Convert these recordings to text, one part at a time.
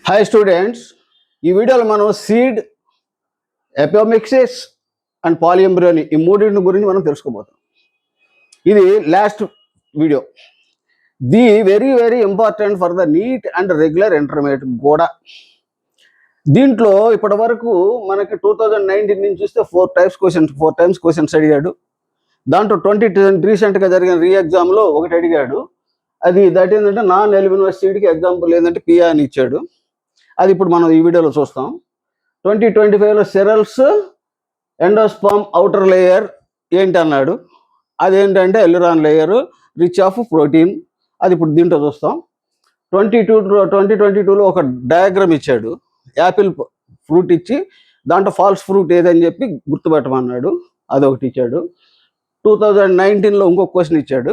Hi students, ఈ వీడియోలో మనం సీడ్, ఎపోమిక్సిస్ అండ్ పాలిఎంబ్రియోని ఈ మూడింటి గురించి మనం తెలుసుకోబోతాం. ఇది last video. The very very important for the NEET and regular intermediate కూడా. దీంట్లో ఇప్పటి వరకు మనకి 2019 నుంచి చూస్తే ఫోర్ టైమ్స్ క్వశ్చన్స్ అడిగాడు. దాంట్లో రీసెంట్గా జరిగిన ఎగ్జామ్లో ఒకటి అడిగాడు. అది దట్ ఏంటంటే నాన్ ఎలిమినస్ సీడ్కి ఎగ్జాంపుల్ ఏంటంటే పియా అని ఇచ్చాడు. అది ఇప్పుడు మనం ఈ వీడియోలో చూస్తాం. 2025లో సెరల్స్ ఎండోస్పర్మ్ అవుటర్ లేయర్ ఏంటి అన్నాడు. అదేంటంటే ఎల్యురాన్ లేయర్ రిచ్ ఆఫ్ ప్రోటీన్. అది ఇప్పుడు దీంట్లో చూస్తాం. 2022లో ఒక డయాగ్రామ్ ఇచ్చాడు. యాపిల్ ఫ్రూట్ ఇచ్చి దాంట్లో ఫాల్స్ ఫ్రూట్ ఏదని చెప్పి గుర్తుపెట్టమన్నాడు. అదొకటి ఇచ్చాడు. 2019లో ఇంకొక క్వశ్చన్ ఇచ్చాడు.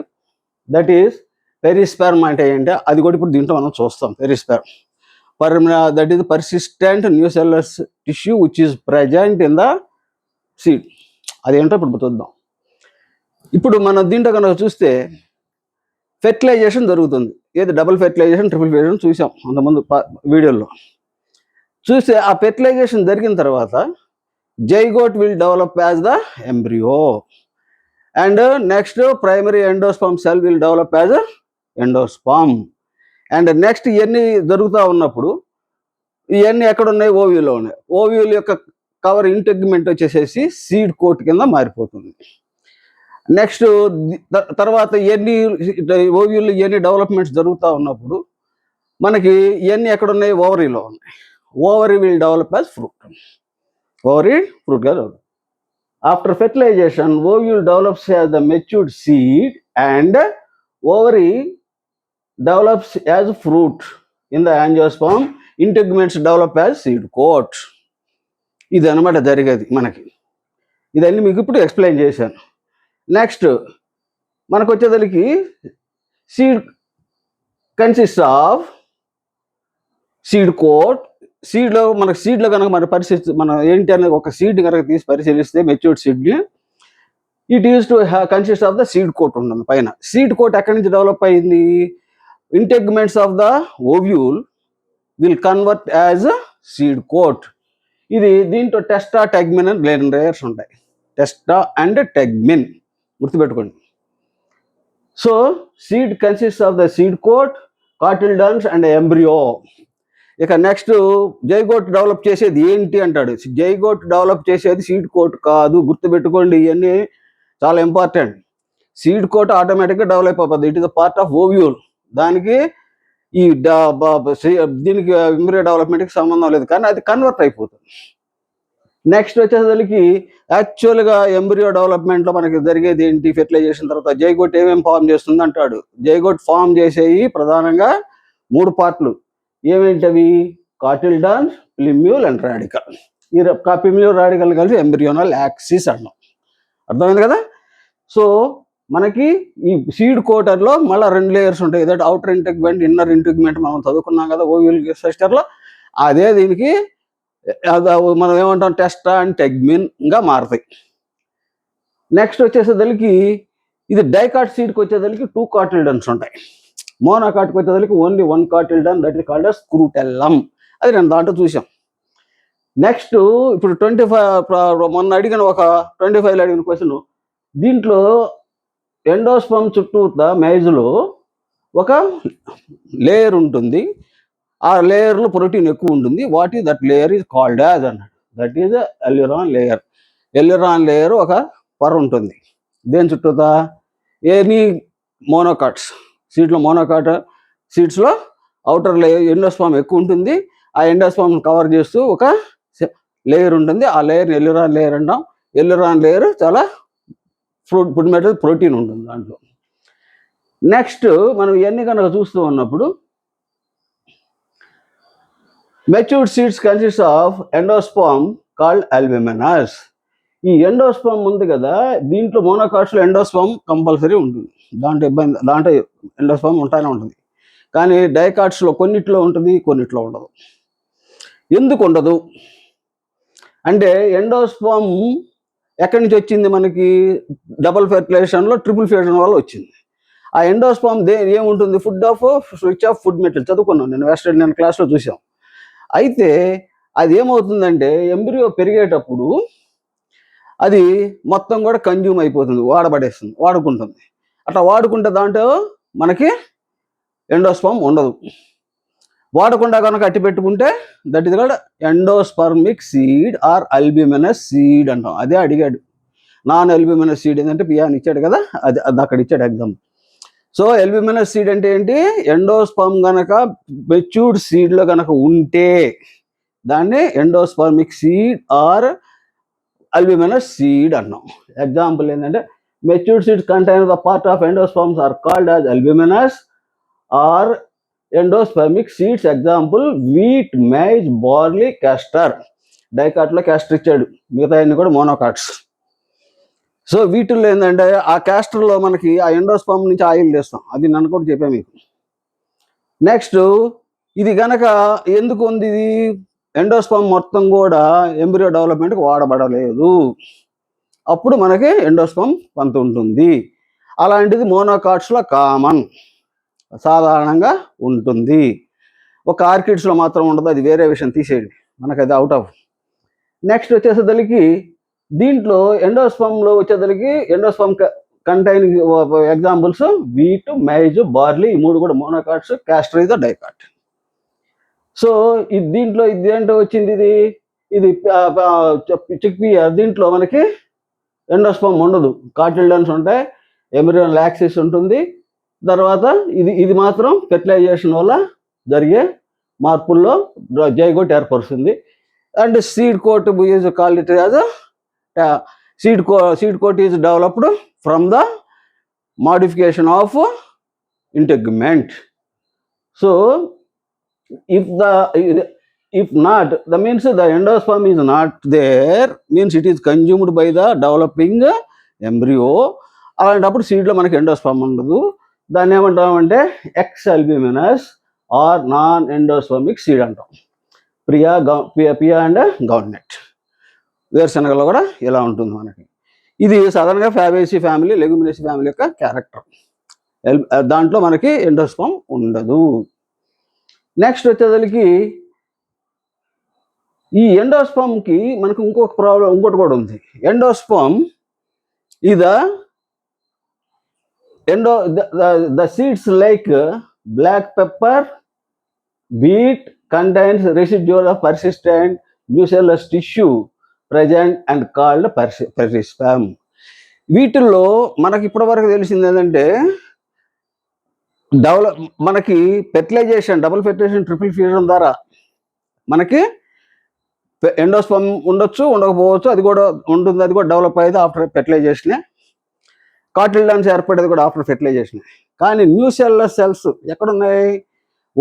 దట్ ఈస్ పెరిస్పెర్మ్ అంటే ఏంటి, అది కూడా ఇప్పుడు దీంట్లో మనం చూస్తాం. పెరిస్పెర్మ్ that is persistent nucellus tissue which is present in the seed. అదేంటో ఇప్పుడు చూద్దాం. ఇప్పుడు మనం దీంట్లో కనుక చూస్తే ఫెర్టిలైజేషన్ జరుగుతుంది. ఏది డబుల్ ఫెర్టిలైజేషన్, ట్రిపుల్ ఫెర్టిలైజేషన్ చూసాం అంతకుముందు వీడియోలో. చూస్తే ఆ ఫెర్టిలైజేషన్ జరిగిన తర్వాత zygote will develop as the embryo and next primary endosperm cell will develop as endosperm. And next ఇవన్నీ జరుగుతూ ఉన్నప్పుడు ఇవన్నీ ఎక్కడున్నాయి? ఓవ్యూలో ఉన్నాయి. ఓవ్యూల్ యొక్క కవర్ ఇంటెగ్మెంట్ వచ్చేసేసి సీడ్ కోట్ కింద మారిపోతుంది. నెక్స్ట్ తర్వాత ఇవన్నీ ఓవ్యూల్ ఇవన్నీ డెవలప్మెంట్స్ జరుగుతూ ఉన్నప్పుడు మనకి ఇవన్నీ ఎక్కడున్నాయి? ఓవరీలో ఉన్నాయి. Ovary will develop as fruit. Ovary ఫ్రూట్గా develop. After fertilization ovule develops as the matured seed and ovary develops as fruit in the angiosperm. Integments develop as seed coat. ఇది అనమాట జరిగేది మనకి. ఇదన్నీ మీకు ఇప్పుడు ఎక్స్ప్లెయిన్ చేశాను. నెక్స్ట్ మనకు వచ్చేదానికి seed consist of seed coat. సీడ్లో కనుక మన పరిస్థితి మనం ఏంటి అనేది ఒక సీడ్ కనుక తీసి పరిశీలిస్తే మెచ్యూర్డ్ సీడ్ని it is to consist of the seed coat ఉంటుంది పైన. సీడ్ కోట్ ఎక్కడి నుంచి డెవలప్ అయింది? Integments of the ovule will convert as a seed coat. ఇది దీంట్లో టెస్టా, టెగ్మిన్ అండ్ లేయర్స్ ఉంటాయి. టెస్టా అండ్ టెగ్మిన్ గుర్తుపెట్టుకోండి. So seed consist of the seed coat, cotyledons and embryo. ఇక నెక్స్ట్ జైగోట్ డెవలప్ చేసేది ఏంటి అంటాడు. జైగోట్ డెవలప్ చేసేది సీడ్ కోట్ కాదు, గుర్తుపెట్టుకోండి. ఇవన్నీ చాలా ఇంపార్టెంట్. సీడ్ కోట్ ఆటోమేటిక్గా డెవలప్ అవుతుంది. It is a part of ovule. దానికి దీనికి ఎంబ్రియో డెవలప్మెంట్కి సంబంధం లేదు, కానీ అది కన్వర్ట్ అయిపోతుంది. నెక్స్ట్ వచ్చేసరికి యాక్చువల్గా ఎంబ్రియో డెవలప్మెంట్లో మనకి జరిగేది ఏంటి? ఫెర్టిలైజేషన్ తర్వాత జైగోట్ ఏమేమి ఫామ్ చేస్తుంది అంటాడు. జైగోట్ ఫామ్ చేసేవి ప్రధానంగా 3 పార్ట్లు. ఏమేంటవి? కాటిల్డన్స్, ప్లిమ్యూల్ అండ్ రాడికల్. ఈ ప్లిమ్యూల్ రాడికల్ కలిసి ఎంబ్రియోనల్ యాక్సిస్ అన్నాం. అర్థమైంది కదా? సో మనకి ఈ సీడ్ కోటర్లో మళ్ళీ 2 లేయర్స్ ఉంటాయి. దట్ అవుటర్ ఇంటెగ్మెంట్, ఇన్నర్ ఇంటెగ్మెంట్ మనం చదువుకున్నాం కదా ఓవ్యూల్ స్ట్రక్చర్లో. అదే దీనికి మనం ఏమంటాం? టెస్టా అండ్ టెగ్మిన్గా మారుతాయి. నెక్స్ట్ వచ్చేసేదానికి ఇది డైకాట్ సీడ్కి వచ్చేదానికి 2 కాటిల్డన్స్ ఉంటాయి. మోనోకాట్కి వచ్చేదానికి ఓన్లీ 1 కాటిల్డన్, దట్ ఇస్ కాల్డ్ స్క్రూటెల్లం. అది నేను దాంట్లో చూసాం. నెక్స్ట్ ఇప్పుడు 25 మొన్న అడిగిన ఒక 25లో అడిగిన క్వశ్చన్. దీంట్లో ఎండోస్పర్మ్ చుట్టూత మేజ్లో ఒక లేయర్ ఉంటుంది. ఆ లేయర్లో ప్రోటీన్ ఎక్కువ ఉంటుంది. What is that layer is called as అన్నాడు. That is aleurone layer. Aleurone layer ఒక పొర ఉంటుంది. దేని చుట్టూత? ఎనీ మోనోకాట్స్ సీడ్లో, మోనోకాట్ సీడ్స్లో అవుటర్ లేయర్ ఎండోస్పర్మ్ ఎక్కువ ఉంటుంది. ఆ ఎండోస్పర్మ్ కవర్ చేస్తూ ఒక లేయర్ ఉంటుంది. ఆ లేయర్ ఎల్యురాన్ లేయర్ అంటాం. ఎల్యురాన్ లేయర్ చాలా ఫుడ్ మెటీరియల్ ప్రోటీన్ ఉంటుంది దాంట్లో. నెక్స్ట్ మనం ఇవన్నీ కనుక చూస్తూ ఉన్నప్పుడు matured seeds consist of endosperm called albuminous. ఈ ఎండోస్పర్మ్ ఉంది కదా, దీంట్లో మోనోకాట్స్లో ఎండోస్పర్మ్ కంపల్సరీ ఉంటుంది. దాంట్లో ఎండోస్పర్మ్ ఉంటానే ఉంటుంది. కానీ డైకాట్స్లో కొన్నిట్లో ఉంటుంది, కొన్నిట్లో ఉండదు. ఎందుకు ఉండదు అంటే ఎండోస్పర్మ్ ఎక్కడి నుంచి వచ్చింది? మనకి డబుల్ ఫెర్టిలైజేషన్లో ట్రిపుల్ ఫెర్టిలైజేషన్ వల్ల వచ్చింది. ఆ ఎండోస్పర్మ్ ఏముంటుంది? Rich of food material. చదువుకున్నాను నేను, వెస్ట్ ఇండియన్ క్లాస్లో చూసాం. అయితే అది ఏమవుతుందంటే ఎంబ్రియో పెరిగేటప్పుడు అది మొత్తం కూడా కన్జ్యూమ్ అయిపోతుంది, వాడుకుంటుంది. అట్లా వాడుకుంటే దాంట్లో మనకి ఎండోస్పర్మ్ ఉండదు. వాడకుండా కనుక అట్టి పెట్టుకుంటే that is called endospermic seed or albuminous seed అంటాం. అదే అడిగాడు. నాన్ అల్బ్యూమినస్ సీడ్ ఏంటంటే పియాని ఇచ్చాడు కదా, అది అక్కడ ఇచ్చాడు ఎగ్జామ్. సో అల్బ్యూమినస్ సీడ్ అంటే ఏంటి? ఎండోస్పర్మ్ గనక మెచ్యూర్డ్ సీడ్లో గనక ఉంటే దాన్ని endospermic seed or albuminous seed అన్నాం. ఎగ్జాంపుల్ ఏంటంటే matured seeds contain the part of endosperms are called as albuminous or endospermic seeds. Example wheat, maize, barley, castor. డైకాట్లో క్యాస్టర్ ఇచ్చాడు, మిగతా అన్ని కూడా మోనోకాట్స్. సో వీటిల్లో ఏంటంటే ఆ క్యాస్టర్లో మనకి ఆ ఎండోస్పర్మ్ నుంచి ఆయిల్ తీస్తాం, అది నన్ను కూడా చెప్పాను మీకు. నెక్స్ట్ ఇది గనక ఎందుకు ఉంది? ఇది ఎండోస్పర్మ్ మొత్తం కూడా ఎంబ్రియో డెవలప్మెంట్కి వాడబడలేదు, అప్పుడు మనకి ఎండోస్పర్మ్ కొంత ఉంటుంది. అలాంటిది మోనోకాట్స్లో కామన్, సాధారణంగా ఉంటుంది. ఒక ఆర్కిడ్స్లో మాత్రం ఉండదు, అది వేరే విషయం, తీసేయండి, మనకు అది అవుట్ ఆఫ్. నెక్స్ట్ వచ్చేసరికి దీంట్లో ఎండోస్పర్మ్లో వచ్చేసరికి endosperm contain examples wheat, maize, barley, ఈ మూడు కూడా monocots. Castor is the dicot. So దీంట్లో ఇది ఏంటో వచ్చింది, ఇది చిక్పియా. దీంట్లో మనకి ఎండోస్పర్మ్ ఉండదు, కాటిల్డన్స్ ఉంటాయి, ఎంబ్రియోన్ లాక్సిస్ ఉంటుంది. తర్వాత ఇది మాత్రం ఫెర్టిలైజేషన్ వల్ల జరిగే మార్పుల్లో జైగోట్ ఏర్పరుస్తుంది. And seed coat is called it as seed coat is developed from the modification of integument. So if not, that means the endosperm is not there, means it is consumed by the developing embryo. అలాంటప్పుడు సీడ్లో మనకి endosperm ఉండదు. దాన్ని ఏమంటామంటే exalbuminous or non endospermic seed అంటాం. Pea and గౌర్నెట్. వేరుశనగలో కూడా ఇలా ఉంటుంది మనకి. ఇది సాధారణంగా ఫ్యాబేసి ఫ్యామిలీ, లెగ్యూమినేసి ఫ్యామిలీ యొక్క క్యారెక్టర్. దాంట్లో మనకి ఎండోస్పర్మ్ ఉండదు. నెక్స్ట్ వచ్చేసరికి ఈ ఎండోస్పర్మ్కి మనకు ఇంకొక ప్రాబ్లం, ఇంకోటి కూడా ఉంది. Endosperm is the seeds like black pepper, beet contains residual of persistent nucellus tissue present and called perisperm. వీటిల్లో మనకి ఇప్పటి వరకు తెలిసింది ఏంటంటే మనకి fertilisation, double fertilization, triple fusion ద్వారా మనకి ఎండోస్పర్మ్ ఉండొచ్చు, ఉండకపోవచ్చు, అది కూడా ఉంటుంది. అది కూడా డెవలప్ అయ్యేది ఆఫ్టర్ ఫెర్టిలైజేషనే. కాటిల్డన్స్ ఏర్పడేది కూడా ఆఫ్టర్ ఫెర్టిలైజేషన్. కానీ న్యూసెల్లర్ సెల్స్ ఎక్కడున్నాయి?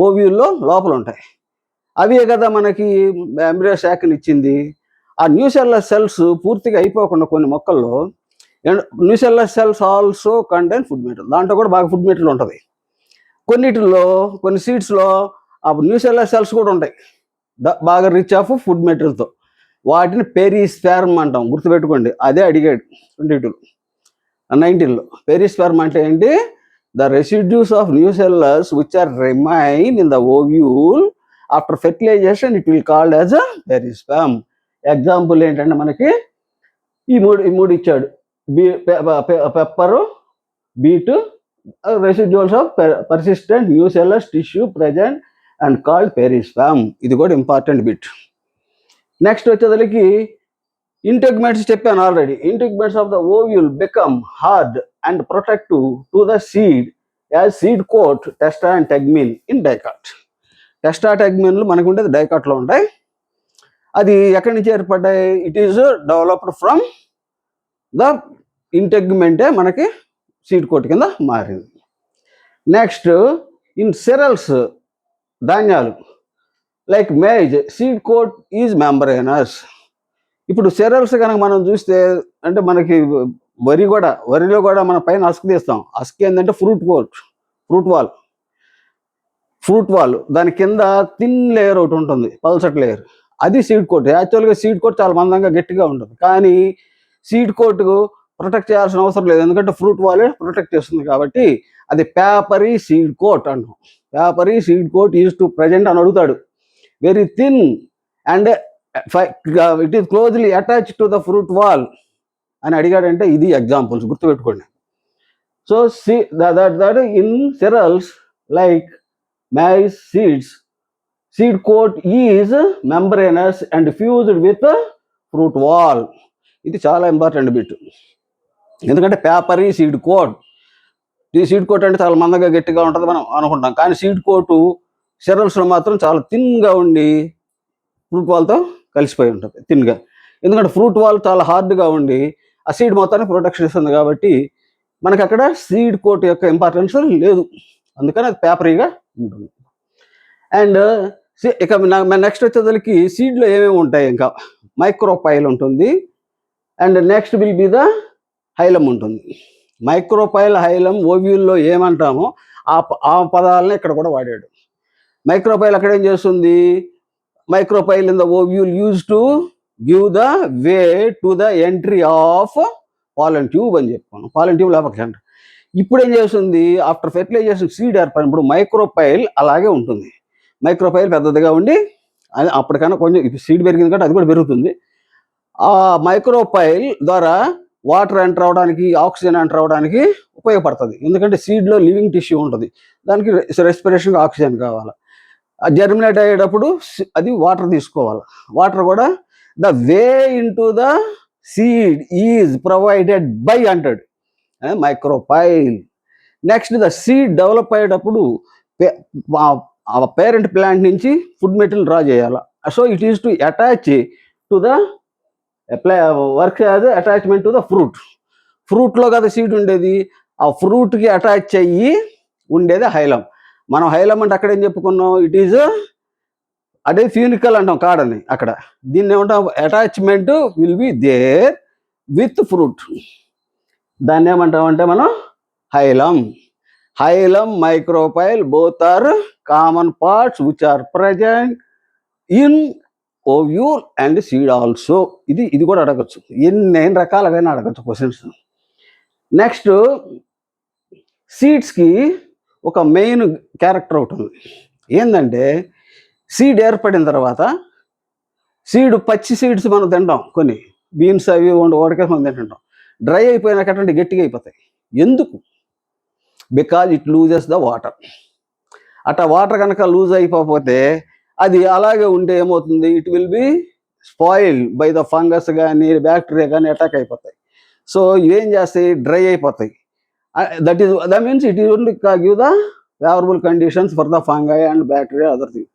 ఓవ్యూల్లో లోపల ఉంటాయి. అవే కదా మనకి ఎంబ్రియో శాఖని ఇచ్చింది. ఆ న్యూసెల్లర్ సెల్స్ పూర్తిగా అయిపోకుండా కొన్ని మొక్కల్లో nucellar cells also contain food material, దాంట్లో కూడా బాగా ఫుడ్ మెటీరియల్ ఉంటుంది. కొన్నిటిల్లో, కొన్ని సీడ్స్లో ఆ న్యూసెల్లర్ సెల్స్ కూడా ఉంటాయి, బాగా రిచ్ ఆఫ్ ఫుడ్ మెటీరియల్తో. వాటిని పెరిస్పెర్మ్ అంటాం, గుర్తుపెట్టుకోండి. అదే అడిగాడు 19లో. పెరిస్పెర్మ్ అంటే ఏంటి? The residues of nucellars which are remain in the ovule after fertilization, it will called as a perisperm. Example ఏంటంటే మనకి ఈ మూడు ఇచ్చాడు. Pepper, beet, residuals of persistent nucellus tissue present and called perisperm. ఇది కూడా important bit. Next వచ్చేసరికి integuments చెప్పాను already. Integuments of the ovule become hard and protective to the seed as seed coat, testa and tegmen in dicot. Testa, టెగ్మిన్లు మనకు ఉండేది డైకాట్లో ఉంటాయి. అది ఎక్కడి నుంచి ఏర్పడ్డాయి? It is developed from the ఇంటెగ్మెంటే మనకి సీడ్ కోట్ కింద మారింది. నెక్స్ట్ ఇన్ సెరల్స్, ధాన్యాలు like maize, seed coat is membranous. ఇప్పుడు సెరల్స్ కనుక మనం చూస్తే, అంటే మనకి వరిలో కూడా మన పైన అస్క్ తీస్తాం. అస్క్ ఏంటంటే ఫ్రూట్ వాల్, దాని కింద థిన్ లేయర్ ఒకటి ఉంటుంది, పల్సట్ లేయర్, అది సీడ్ కోట్. యాక్చువల్గా సీడ్ కోట్ చాలా మందంగా గట్టిగా ఉంటుంది, కానీ సీడ్ కోట్ ప్రొటెక్ట్ చేయాల్సిన అవసరం లేదు, ఎందుకంటే ఫ్రూట్ వాలే ప్రొటెక్ట్ చేస్తుంది కాబట్టి. అది పేపరీ సీడ్ కోట్ అంటాం. Papery seed coat is to present అని అడుగుతాడు. Very thin and it is closely attached to the fruit wall అని అడిగాడంటే ఇది ఎగ్జాంపుల్స్ గుర్తుపెట్టుకోండి. So that in cereals like maize seeds, seed coat is membranous and fused with fruit wall. ఇది చాలా important bit, ఎందుకంటే పేపరీ seed coat. ఈ seed coat అంటే చాలా మందగా గట్టిగా ఉంటుంది మనం అనుకుంటాం, కానీ సీడ్ కోటు cerealsలో మాత్రం చాలా థిన్గా ఉండి ఫ్రూట్ వాల్తో కలిసిపోయి ఉంటుంది థిన్గా. ఎందుకంటే ఫ్రూట్ వాల్ చాలా హార్డ్గా ఉండి ఆ సీడ్ మొత్తాన్ని ప్రొటెక్షన్ ఇస్తుంది కాబట్టి మనకి అక్కడ సీడ్ కోట్ యొక్క ఇంపార్టెన్స్ లేదు, అందుకని అది పేపరీగా ఉంటుంది. అండ్ ఇక నెక్స్ట్ వచ్చేసరికి సీడ్లో ఏమేమి ఉంటాయి, ఇంకా మైక్రోపైల్ ఉంటుంది and next will be the hilum ఉంటుంది. మైక్రోపైల్ హైలం ఓవ్యూల్లో ఏమంటామో ఆ పదాలని ఇక్కడ కూడా వాడాడు. మైక్రోపైల్ అక్కడ ఏం చేస్తుంది, micropyle in the ovule use to give the way to the entry of పాలన్ tube అని చెప్పాను. పాలన్ ట్యూబ్ లోపలికి అంటారు. ఇప్పుడు ఏం చేస్తుంది, ఆఫ్టర్ ఫెర్టిలైజేషన్ సీడ్ ఏర్పడినప్పుడు మైక్రోపైల్ అలాగే ఉంటుంది. మైక్రోపైల్ పెద్దదిగా ఉండి అప్పటికన్నా కొంచెం సీడ్ పెరిగింది కాబట్టి అది కూడా పెరుగుతుంది. ఆ మైక్రోపైల్ ద్వారా వాటర్ ఎంటర్ అవడానికి, ఆక్సిజన్ ఎంటర్ అవడానికి ఉపయోగపడుతుంది. ఎందుకంటే సీడ్లో లివింగ్ టిష్యూ ఉంటుంది, దానికి రెస్పిరేషన్కి ఆక్సిజన్ కావాలి. జర్మినేట్ అయ్యేటప్పుడు అది వాటర్ తీసుకోవాలి. వాటర్ కూడా the way into the seed is provided by అంటాడు micropyle. Next the seed develop అయ్యేటప్పుడు పేరెంట్ ప్లాంట్ నుంచి ఫుడ్ మెటీరియల్ డ్రా చేయాలి. So it is to attach to the work as attachment to the fruit. ఫ్రూట్లో కదా seed ఉండేది, ఆ ఫ్రూట్కి attach అయ్యి ఉండేది హైలం. మనం హైలం అంటే అక్కడ ఏం చెప్పుకున్నాం, ఇట్ ఈజ్ అదే ఫ్యూనికల్ అంటాం కాడని, అక్కడ దీన్ని ఏమంటాం, attachment will be there with fruit. దాన్ని ఏమంటామంటే మనం hilum. Hilum, micropyle both are common parts which are present in ovule and seed also. ఇది కూడా అడగచ్చు, ఎన్ని రకాలుగా అడగచ్చు క్వశ్చన్స్. నెక్స్ట్ సీడ్స్కి ఒక మెయిన్ క్యారెక్టర్ ఒకటి ఉంది, ఏంటంటే సీడ్ ఏర్పడిన తర్వాత సీడ్ పచ్చి సీడ్స్ మనం తింటాం, కొన్ని బీన్స్ అవి ఉడకేసి మనం తింటుంటాం. డ్రై అయిపోయినాకంటే గట్టిగా అయిపోతాయి. ఎందుకు? Because it loses the water. అట్లా వాటర్ కనుక లూజ్ అయిపోతే అది అలాగే ఉంటే ఏమవుతుంది, it will B spoil by the fungus కానీ బ్యాక్టీరియా కానీ అటాక్ అయిపోతాయి. సో ఇవేం చేస్తాయి, డ్రై అయిపోతాయి. That means it is only give the favourable conditions for the fungi and bacteria other thing.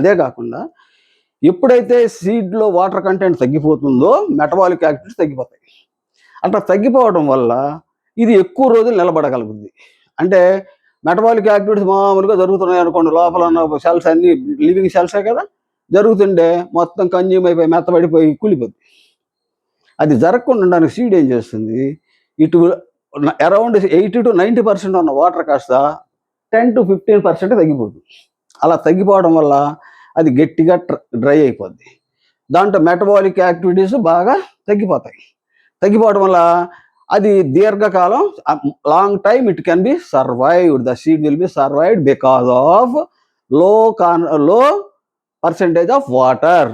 అదే కాకుండా ఎప్పుడైతే సీడ్లో వాటర్ కంటెంట్ తగ్గిపోతుందో మెటబాలిక్ యాక్టివిటీస్ తగ్గిపోతాయి. అట్లా తగ్గిపోవడం వల్ల ఇది ఎక్కువ రోజులు నిలబడగలుగుతుంది. అంటే మెటబాలిక్ యాక్టివిటీస్ మామూలుగా జరుగుతున్నాయి అనుకోండి, లోపల ఉన్న సెల్స్ అన్ని లివింగ్ సెల్సే కదా, జరుగుతుండే మొత్తం కన్జ్యూమ్ అయిపోయి మెత్తబడిపోయి కూలిపోద్ది. అది జరగకుండా ఉండడానికి సీడ్ ఏం చేస్తుంది, ఇటు అరౌండ్ 80 to 90% ఉన్న వాటర్ కాస్త 10 to 15% తగ్గిపోతుంది. అలా తగ్గిపోవడం వల్ల అది గట్టిగా డ్రై అయిపోద్ది. దాంట్లో మెటబాలిక్ యాక్టివిటీస్ బాగా తగ్గిపోవడం వల్ల అది దీర్ఘకాలం, long time it can be survived. The seed will be survived because of low percentage of water.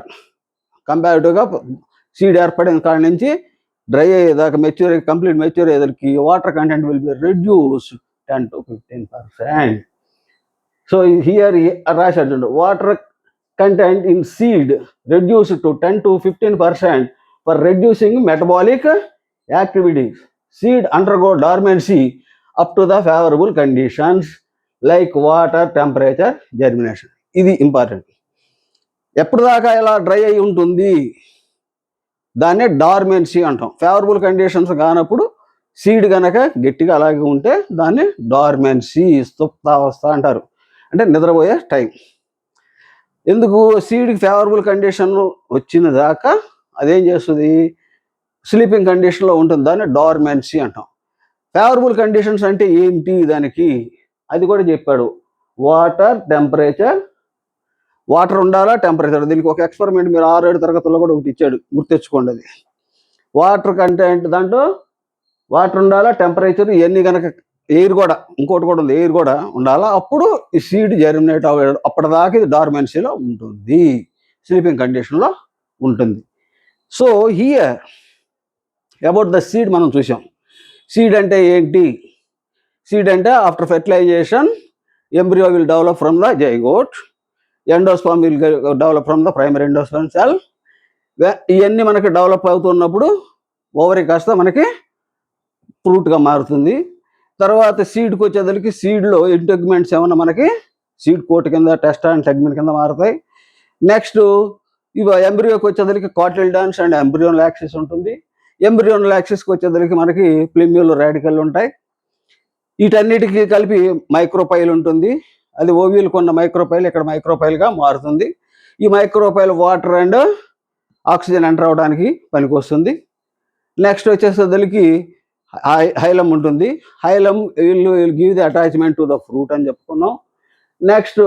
కంపారిటివ్గా సీడ్ ఏర్పడిన కాడి నుంచి డ్రై అయ్యేదాకా కంప్లీట్ మెచ్యూర్ అయ్యేదానికి water content will be reduce 10 to 15%. So here రాశాడు, water content in seed reduce to 10 to 15% for reducing metabolic activities. Seed undergo dormancy up to the favourable conditions like water, temperature, germination. ఇది important. ఎప్పుడు దాకా ఇలా dry అయి ఉంటుంది, దాన్నే dormancy అంటాం. Favourable conditions కానప్పుడు సీడ్ కనుక గట్టిగా అలాగే ఉంటే దాన్ని డార్మెన్సీ, సుప్తావస్థ అంటారు, అంటే నిద్రపోయే టైం. ఎందుకు? సీడ్కి ఫేవరబుల్ కండిషన్ వచ్చిన దాకా అదేం చేస్తుంది, స్లీపింగ్ కండిషన్లో ఉంటుంది, దాన్ని డార్మెన్సీ అంటాం. ఫేవరబుల్ కండిషన్స్ అంటే ఏంటి దానికి, అది కూడా చెప్పాడు. వాటర్, టెంపరేచర్, వాటర్ ఉండాలా, టెంపరేచర్. దీనికి ఒక ఎక్స్పెరిమెంట్ మీరు 6-7 తరగతుల్లో కూడా ఒకటి ఇచ్చాడు, గుర్తెచ్చుకోండి. అది వాటర్ కంటెంట్, దాంట్లో వాటర్ ఉండాలా, టెంపరేచర్, ఇవన్నీ కనుక ఎయిర్ కూడా, ఇంకోటి కూడా ఉంది, ఎయిర్ కూడా ఉండాలా. అప్పుడు ఈ సీడ్ జర్మినేట్ అవ్వడం, అప్పటిదాకా ఇది డార్మెన్సీలో ఉంటుంది, స్లీపింగ్ కండిషన్లో ఉంటుంది. So hear about the seed మనం చూసాం. సీడ్ అంటే ఏంటి? సీడ్ అంటే after fertilisation embryo will develop from the zygote, endosperm will develop from the primary endosperm cell. ఇవన్నీ మనకి డెవలప్ అవుతున్నప్పుడు ఓవరీ కాస్త మనకి ఫ్రూట్గా మారుతుంది. తర్వాత సీడ్కి వచ్చేదానికి సీడ్లో ఇంటెగ్మెంట్స్ ఏమన్నా మనకి సీడ్ కోట్ కింద, టెస్టా అండ్ టెగ్మెంట్ కింద మారుతాయి. నెక్స్ట్ ఇవి ఎంబ్రియోకి వచ్చేదానికి కాటిల్డాన్స్ అండ్ ఎంబ్రియోన్ యాక్సిస్ ఉంటుంది. ఎంబ్రియోన్ యాక్సిస్కి వచ్చేదానికి మనకి ప్లిమ్యూల్ రాడికల్ ఉంటాయి. వీటన్నిటికీ కలిపి మైక్రోపైల్ ఉంటుంది. అది ఓవ్యూల్ కొన్న మైక్రోపైల్ ఇక్కడ మైక్రోపైల్గా మారుతుంది. ఈ micropyle water and oxygen enter అవడానికి పనికి వస్తుంది. నెక్స్ట్ వచ్చేసరికి హైలం ఉంటుంది. హైలం will give the attachment to the fruit అని చెప్పుకున్నాం. నెక్స్ట్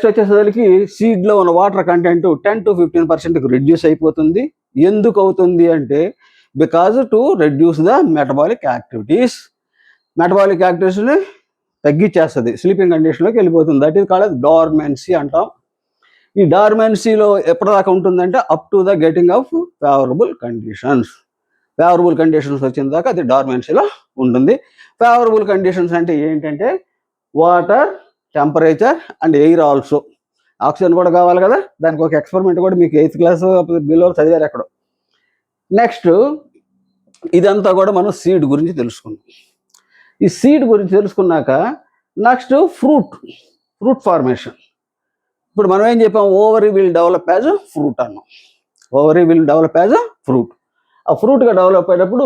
వచ్చేసరికి సీడ్లో ఉన్న వాటర్ కంటెంట్ 10 to 15% రిడ్యూస్ అయిపోతుంది. ఎందుకు అవుతుంది అంటే because to reduce the metabolic activities. Metabolic యాక్టివిటీస్ని తగ్గించేస్తుంది, స్లీపింగ్ కండిషన్లోకి వెళ్ళిపోతుంది. దట్ ఈస్ కాల్డ్ డార్మెన్సీ అంటాం. ఈ డార్మెన్సీలో ఎప్పటిదాకా ఉంటుందంటే up to the getting of favourable conditions. Favourable conditions వచ్చిన దాకా అది డార్మెన్సీలో ఉంటుంది. ఫేవరబుల్ కండిషన్స్ అంటే ఏంటంటే water, temperature and air also. Oxygen కూడా కావాలి కదా, దానికి ఒక ఎక్స్పెరిమెంట్ కూడా మీకు 8th క్లాస్ బిలో చదివారు ఎక్కడ. నెక్స్ట్ ఇదంతా కూడా మనం సీడ్ గురించి తెలుసుకున్నాం. ఈ సీడ్ గురించి తెలుసుకున్నాక నెక్స్ట్ ఫ్రూట్ ఫార్మేషన్. ఇప్పుడు మనం ఏం చెప్పాం? Ovary will develop as fruit అన్నాం. Ovary will develop as fruit. ఆ ఫ్రూట్గా డెవలప్ అయ్యేటప్పుడు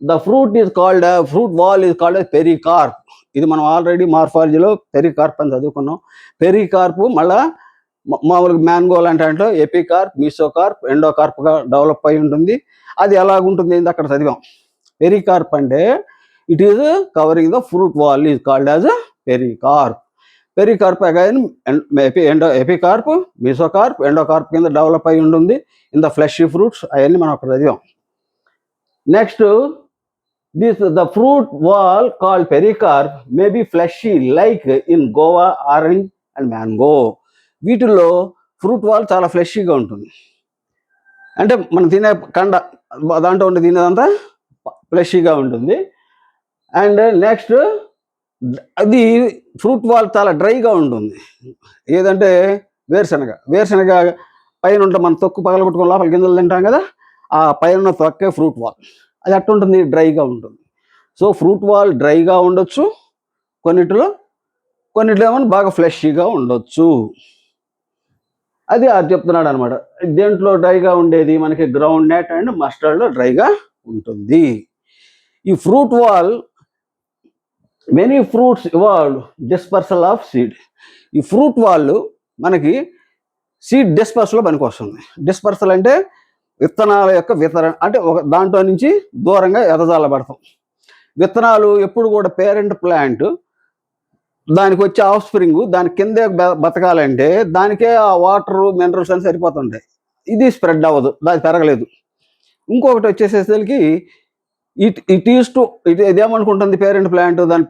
the fruit wall is called pericarp. ఇది మనం ఆల్రెడీ మార్ఫాలజీలో పెరికార్ప్ అని చదువుకున్నాం. పెరికార్ప్ మళ్ళా మామూలుగా మ్యాంగో లాంటి అంటే ఎపికార్ప్, మీసోకార్ప్, ఎండోకార్ప్గా డెవలప్ అయి ఉంటుంది. అది ఎలాగుంటుంది ఏంటి అక్కడ చదివాం. పెరికార్ప్ అంటే it is covering the fruit wall is called as pericarp. Pericarp again epicarp, mesocarp, endocarp కింద డెవలప్ అయి ఉంటుంది ఇన్ ద ఫ్లెషీ ఫ్రూట్స్. అవన్నీ మనం అక్కడ చదివాం. Next the fruit wall called pericarp may be fleshy like in guava, orange and mango. వీటిల్లో fruit wall చాలా ఫ్లెషీగా ఉంటుంది. అంటే మనం తినే దాంట్లో ఉండే తినేదంతా ఫ్లెషీగా ఉంటుంది. అండ్ నెక్స్ట్ అది ఫ్రూట్ వాల్ చాలా డ్రైగా ఉంటుంది. ఏదంటే వేరుశనగ పైన ఉంటే మనం తొక్కు పగలగొట్టుకుని లోపల గింజలు తింటాం కదా, ఆ పైన తొక్కే ఫ్రూట్ వాల్ అది అట్లా ఉంటుంది, డ్రైగా ఉంటుంది. సో ఫ్రూట్ వాల్ డ్రైగా ఉండొచ్చు, కొన్నిటిలో ఏమో బాగా ఫ్లెషీగా ఉండొచ్చు. అది చెప్తున్నాడు అనమాట. దేంట్లో డ్రైగా ఉండేది మనకి గ్రౌండ్ నట్ అండ్ మస్టర్డ్లో డ్రైగా ఉంటుంది. ఈ fruit wall many fruits evolve dispersal of seed. ఈ ఫ్రూట్ వాల్ మనకి సీడ్ డిస్పర్సల్లో పనికి వస్తుంది. డిస్పర్సల్ అంటే విత్తనాల యొక్క వితరణ, అంటే ఒక దాంట్లో నుంచి దూరంగా ఎదజాలబడతాం. విత్తనాలు ఎప్పుడు కూడా పేరెంట్ ప్లాంట్ దానికి వచ్చే ఆఫ్ స్ప్రింగ్ దాని కిందే బతకాలంటే దానికే ఆ వాటర్ మినరల్స్ అని సరిపోతుంటాయి. ఇది స్ప్రెడ్ అవ్వదు, దాని పెరగలేదు. ఇంకొకటి వచ్చేసేసరికి ఇదేమనుకుంటుంది పేరెంట్ ప్లాంట్ దాని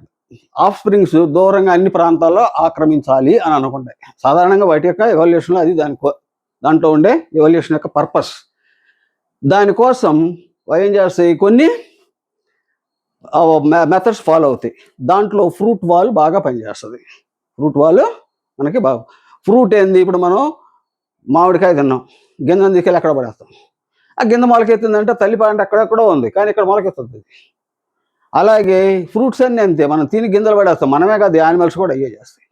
ఆఫ్ స్ప్రింగ్స్ దూరంగా అన్ని ప్రాంతాల్లో ఆక్రమించాలి అని అనుకుంటాయి. సాధారణంగా వాటి యొక్క ఎవల్యూషన్లో అది దాంట్లో ఉండే ఎవల్యూషన్ యొక్క పర్పస్. దానికోసం ఏం చేస్తాయి, కొన్ని మెథడ్స్ ఫాలో అవుతాయి. దాంట్లో ఫ్రూట్ వాల్ బాగా పనిచేస్తుంది. ఫ్రూట్ వాల్ మనకి బాగా, ఫ్రూట్ ఏంది, ఇప్పుడు మనం మామిడికాయ తిన్నాం, గింజను తీసుకెళ్ళి ఎక్కడ పడేస్తాం. ఆ గింజ మొలకెత్తిందంటే తల్లిపాంట అక్కడెక్కడో ఉంది కానీ ఇక్కడ మొలకెత్తుంది. అలాగే ఫ్రూట్స్ అన్నీ అంతే, మనం తిని గింజలు పడేస్తాం, మనమే కాదు యానిమల్స్ కూడా అయ్యే చేస్తాయి.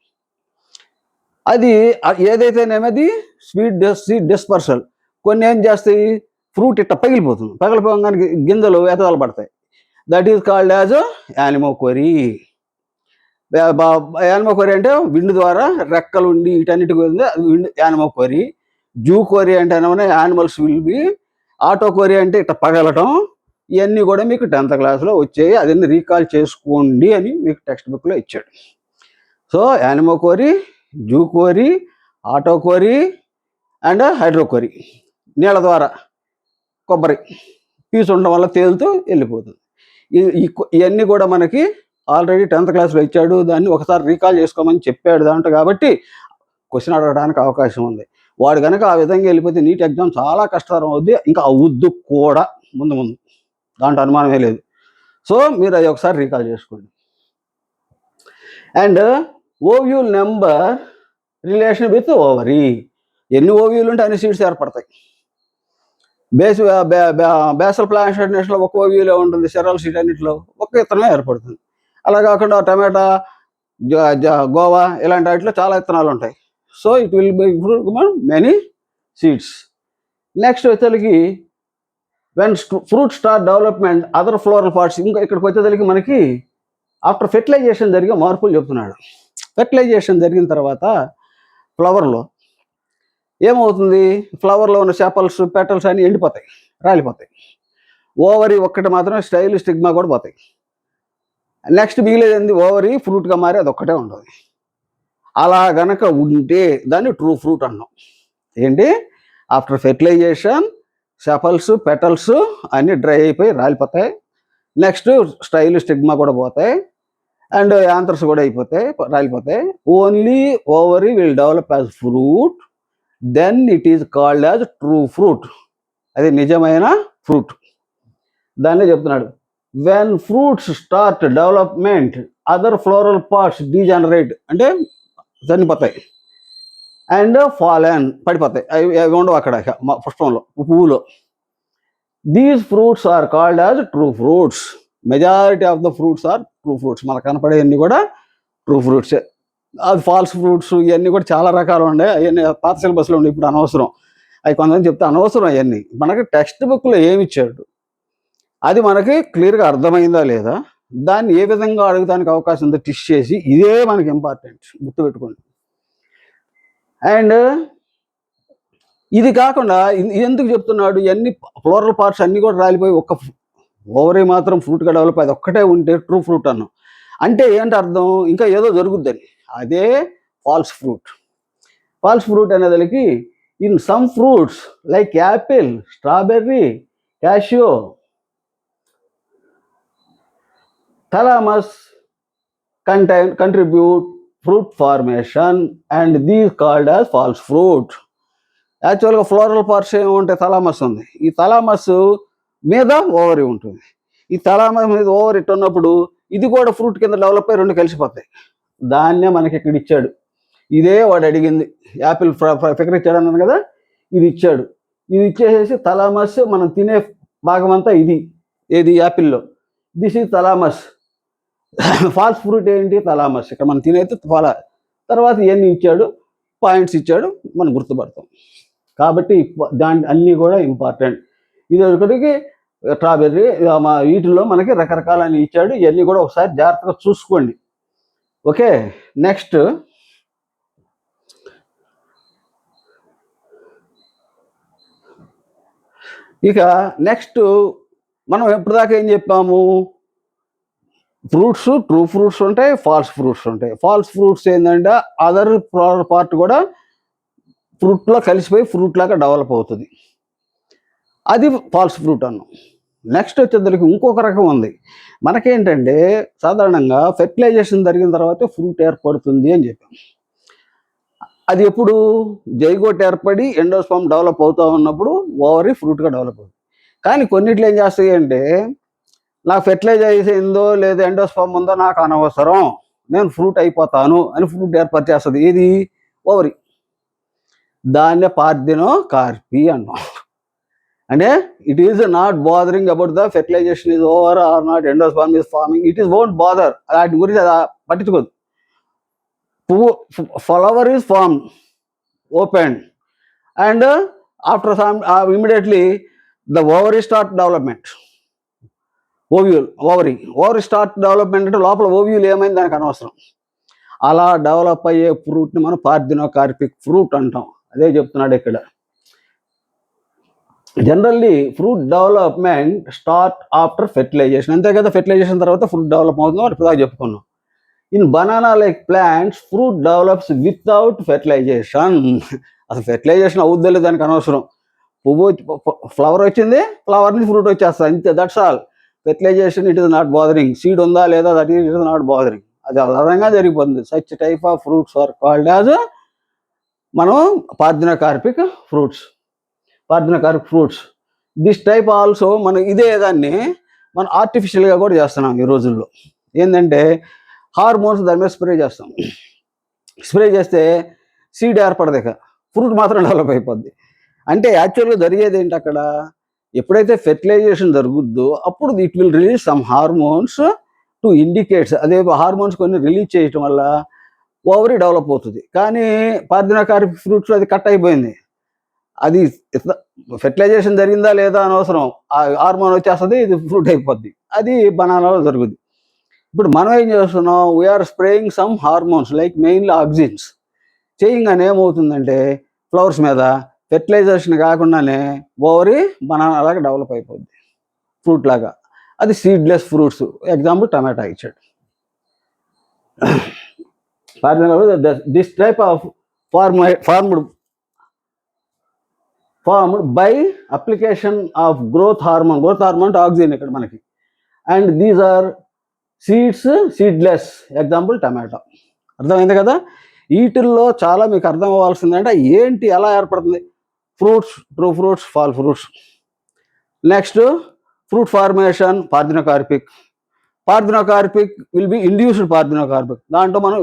అది ఏదైతేనేమది సీడ్ డిస్పర్సల్. కొన్ని ఏం చేస్తాయి, ఫ్రూట్ ఇట్లా పగిలిపోగానే గింజలు ఎతదలు పడతాయి. That is called as anemochory. Anemochory అంటే విండ్ ద్వారా రెక్కలు ఉండి వీటన్నిటికి అది విండ్ యానిమోకోరీ. జూకోరీ అంటే యానిమల్స్ విల్ బి. ఆటోకోరీ అంటే ఇట్లా పగలటం. ఇవన్నీ కూడా మీకు 10th క్లాస్లో వచ్చాయి, అదన్నీ రీకాల్ చేసుకోండి అని మీకు టెక్స్ట్ బుక్లో ఇచ్చాడు. So anemochory, zoochory, autochory and hydrochory. నీళ్ళ ద్వారా కొబ్బరి పీసు ఉండడం వల్ల తేలుతూ వెళ్ళిపోతుంది. ఇవన్నీ కూడా మనకి ఆల్రెడీ 10th క్లాస్లో ఇచ్చాడు. దాన్ని ఒకసారి రీకాల్ చేసుకోమని చెప్పాడు దాంట్లో, కాబట్టి క్వశ్చన్ అడగడానికి అవకాశం ఉంది. వాడు కనుక ఆ విధంగా వెళ్ళిపోతే నీట్ ఎగ్జామ్ చాలా కష్టతరం అవుద్ది, ఇంకా అవుద్దు కూడా ముందు ముందు, దాంట్లో అనుమానమే లేదు. సో మీరు అది ఒకసారి రీకాల్ చేసుకోండి. And ovule number relation with ovary. ఎన్ని ఓవ్యూలు ఉంటే అన్ని సీడ్స్ ఏర్పడతాయి. బేసల్ ప్లాంటేషన్లో ఒక ఓవ్యూలే ఉంటుంది, సెరల్ సీడ్ అన్నింటిలో ఒక విత్తనమే ఏర్పడుతుంది. అలా కాకుండా టమాటా, గోవా ఇలాంటి వాటిలో చాలా విత్తనాలు ఉంటాయి. So it will be many seeds. Next వచ్చేసరికి when fruit start development other floral parts. ఇంకా ఇక్కడికి వచ్చేసరికి మనకి ఆఫ్టర్ ఫెర్టిలైజేషన్ జరిగే మార్పులు చెప్తున్నాడు. ఫెర్టిలైజేషన్ జరిగిన తర్వాత ఫ్లవర్లో ఏమవుతుంది, ఫ్లవర్లో ఉన్న సెపల్స్, పెటల్స్ అన్నీ ఎండిపోతాయి, రాలిపోతాయి. ఓవరీ ఒక్కటి మాత్రం స్టైల్, స్టిగ్మా కూడా పోతాయి. నెక్స్ట్ మిగిలేది ఓవరీ ఫ్రూట్గా మారి అది ఒక్కటే ఉండదు. అలా గనక ఉంటే దాన్ని ట్రూ ఫ్రూట్ అన్నాం. ఏంటి, ఆఫ్టర్ ఫెర్టిలైజేషన్ సెపల్స్, పెటల్స్ అన్నీ డ్రై అయిపోయి రాలిపోతాయి. నెక్స్ట్ స్టైల్, స్టిగ్మా కూడా పోతాయి, అండ్ యాంథర్స్ కూడా అయిపోతాయి, రాలిపోతాయి. Only ovary will develop as fruit, then it is called as true fruit. అది నిజమైన ఫ్రూట్. దాన్నే చెప్తున్నాడు, when fruits start development other floral parts degenerate, అంటే చనిపోతాయి, అండ్ ఫాలెన్ పడిపోతాయి, అవి ఉండవు అక్కడ పుష్పంలో, పువ్వులో. These fruits are called as true fruits. Majority of the fruits are true fruits. మనకు కనపడేవన్నీ కూడా ట్రూ ఫ్రూట్సే. అది ఫాల్స్ ఫ్రూట్స్ ఇవన్నీ కూడా చాలా రకాలు ఉండే, అవన్నీ పాత సిలబస్లో ఉండే, ఇప్పుడు అనవసరం. అవి కొంతమంది చెప్తే అనవసరం. అవన్నీ మనకి టెక్స్ట్ బుక్లో ఏమి ఇచ్చాడు అది మనకి క్లియర్గా అర్థమైందా లేదా, దాన్ని ఏ విధంగా అడగడానికి అవకాశం ఉందో టిష్ చేసి, ఇదే మనకి ఇంపార్టెంట్, గుర్తుపెట్టుకోండి. అండ్ ఇది కాకుండా ఎందుకు చెప్తున్నాడు, ఇవన్నీ ఫ్లోరల్ పార్ట్స్ అన్నీ కూడా రాలిపోయి ఒక్క ఓవరీ మాత్రం ఫ్రూట్గా డెవలప్ అది ఒక్కటే ఉంటే ట్రూ ఫ్రూట్ అన్నాం. అంటే ఏంటి అర్థం, ఇంకా ఏదో జరుగుద్దని. అదే ఫాల్స్ ఫ్రూట్. ఫాల్స్ ఫ్రూట్ అనేదానికి in some fruits like Apple, strawberry, cashew, thalamus contribute fruit formation and these called as false fruit. యాక్చువల్గా ఫ్లోరల్ పార్ట్స్ ఏముంటాయి, థలామస్ ఉంది. ఈ థలామస్ మీద ఓవరీ ఉంటుంది. ఈ థలామస్ మీద ఓవరీ ఉన్నప్పుడు ఇది కూడా ఫ్రూట్ కింద డెవలప్ అయ్యి రెండు కలిసిపోతాయి. దాన్నే మనకి ఇక్కడ ఇచ్చాడు. ఇదే వాడు అడిగింది. యాపిల్ ఫిగర్ ఇచ్చాడు అన్నాను కదా, ఇది ఇచ్చాడు. ఇది ఇచ్చేసేసి థలామస్ మనం తినే భాగం అంతా ఇది, ఏది యాపిల్లో, this is thalamus. False fruit ఏంటి, థలామస్. ఇక్కడ మనం తినేది ఫాల. తర్వాత ఇవన్నీ ఇచ్చాడు, పాయింట్స్ ఇచ్చాడు, మనం గుర్తుపడతాం. కాబట్టి దాని అన్నీ కూడా ఇంపార్టెంట్. ఇది ఒకటికి స్ట్రాబెర్రీ, వీటిల్లో మనకి రకరకాలని ఇచ్చాడు. ఇవన్నీ కూడా ఒకసారి జాగ్రత్తగా చూసుకోండి. ఓకే, నెక్స్ట్ ఇక నెక్స్ట్ మనం ఎప్పటిదాకా ఏం చెప్పాము, ఫ్రూట్స్ ట్రూ ఫ్రూట్స్ ఉంటాయి, ఫాల్స్ ఫ్రూట్స్ ఉంటాయి. ఫాల్స్ ఫ్రూట్స్ ఏంటంటే అదర్ పార్ట్ కూడా ఫ్రూట్లో కలిసిపోయి ఫ్రూట్ లాగా డెవలప్ అవుతుంది, అది ఫాల్స్ ఫ్రూట్ అన్నాం. నెక్స్ట్ వచ్చేసరికి ఇంకొక రకం ఉంది. మనకేంటంటే సాధారణంగా ఫెర్టిలైజేషన్ జరిగిన తర్వాత ఫ్రూట్ ఏర్పడుతుంది అని చెప్పాం. అది ఎప్పుడు జైగోట్ ఏర్పడి ఎండోస్పర్మ్ డెవలప్ అవుతూ ఉన్నప్పుడు ఓవరీ ఫ్రూట్గా డెవలప్ అవుతుంది. కానీ కొన్నిట్లో ఏం చేస్తాయి అంటే, నాకు ఫెర్టిలైజ్ అయిందో లేదా ఎండోస్పర్మ్ ఉందో నాకు అనవసరం, నేను ఫ్రూట్ అయిపోతాను అని ఫ్రూట్ ఏర్పాటు చేస్తుంది. ఇది ఓవరీ. దాన్నే పార్థినో కార్పీ అన్నాం. అంటే it is not bothering about the fertilisation is over or not, endosperm is forming, it is won't bother. వాటి గురించి అది పట్టించుకోదు. Flower is form, open, and after some immediately the ovary start development. Ovary start development అంటే లోపల ovule ఏమైంది దానికి అనవసరం. అలా డెవలప్ అయ్యే ఫ్రూట్ని మనం పార్థినోకార్పిక్ ఫ్రూట్ అంటాం. అదే చెప్తున్నాడు ఇక్కడ. Generally fruit development start after fertilisation. అంతే కదా, ఫెర్టిలైజేషన్ తర్వాత ఫ్రూట్ డెవలప్ అవుతుందో ఇప్పుడు దాకా చెప్పుకున్నాం. In banana like plants fruit develops without fertilisation. అసలు ఫెర్టిలైజేషన్ అవుద్దో దానికి అనవసరం. పువ్వు ఫ్లవర్ వచ్చింది, ఫ్లవర్ నుంచి ఫ్రూట్ వచ్చేస్తుంది, అంతే, that's all. Fertilization it is not bothering. Seed ఉందా లేదా that it is not bothering. అది అదనంగా జరిగిపోతుంది. Such type of fruits are called as మనం parthenocarpic fruits. Parthenocarpic fruits this type also మనం ఇదే దాన్ని మనం ఆర్టిఫిషియల్గా కూడా చేస్తున్నాం ఈ రోజుల్లో. ఏంటంటే హార్మోన్స్ దాని మీద స్ప్రే చేస్తాం. స్ప్రే చేస్తే సీడ్ ఏర్పడదు, ఇక ఫ్రూట్ మాత్రం డెవలప్ అయిపోద్ది. అంటే యాక్చువల్గా జరిగేది ఏంటి, అక్కడ ఎప్పుడైతే ఫెర్టిలైజేషన్ జరుగుద్దో అప్పుడు it will release some hormones to indicates. అదే హార్మోన్స్ కొన్ని రిలీజ్ చేయటం వల్ల ఓవరీ డెవలప్ అవుతుంది. కానీ పార్థినోకార్పిక్ ఫ్రూట్స్లో అది కట్ అయిపోయింది. అది ఫెర్టిలైజేషన్ జరిగిందా లేదా అనవసరం, ఆ హార్మోన్ వచ్చేస్తుంది, ఇది ఫ్రూట్ అయిపోద్ది. అది బనానాలో జరుగుద్ది. ఇప్పుడు మనం ఏం చేస్తున్నాం, we are spraying some hormones like mainly auxins. చేయింగ్గానే ఏమవుతుందంటే ఫ్లవర్స్ మీద ఫెర్టిలైజేషన్ కాకుండానే ఓవరీ బనానా లాగా డెవలప్ అయిపోద్ది, ఫ్రూట్ లాగా. అది సీడ్లెస్ ఫ్రూట్స్. ఎగ్జాంపుల్ టమాటా ఇచ్చాడు. This type of formed by application of growth hormone అంటే ఆక్సిజన్ ఇక్కడ మనకి. And these are seeds seedless. Example టమాటా. అర్థమైంది కదా. వీటిల్లో చాలా మీకు అర్థం అవ్వాల్సిందంటే ఏంటి, ఎలా ఏర్పడుతుంది fruits, true fruits, fall fruits. Next fruit formation parthenocarpic. Parthenocarpic will be induced parthenocarpic. దాంట్లో మనం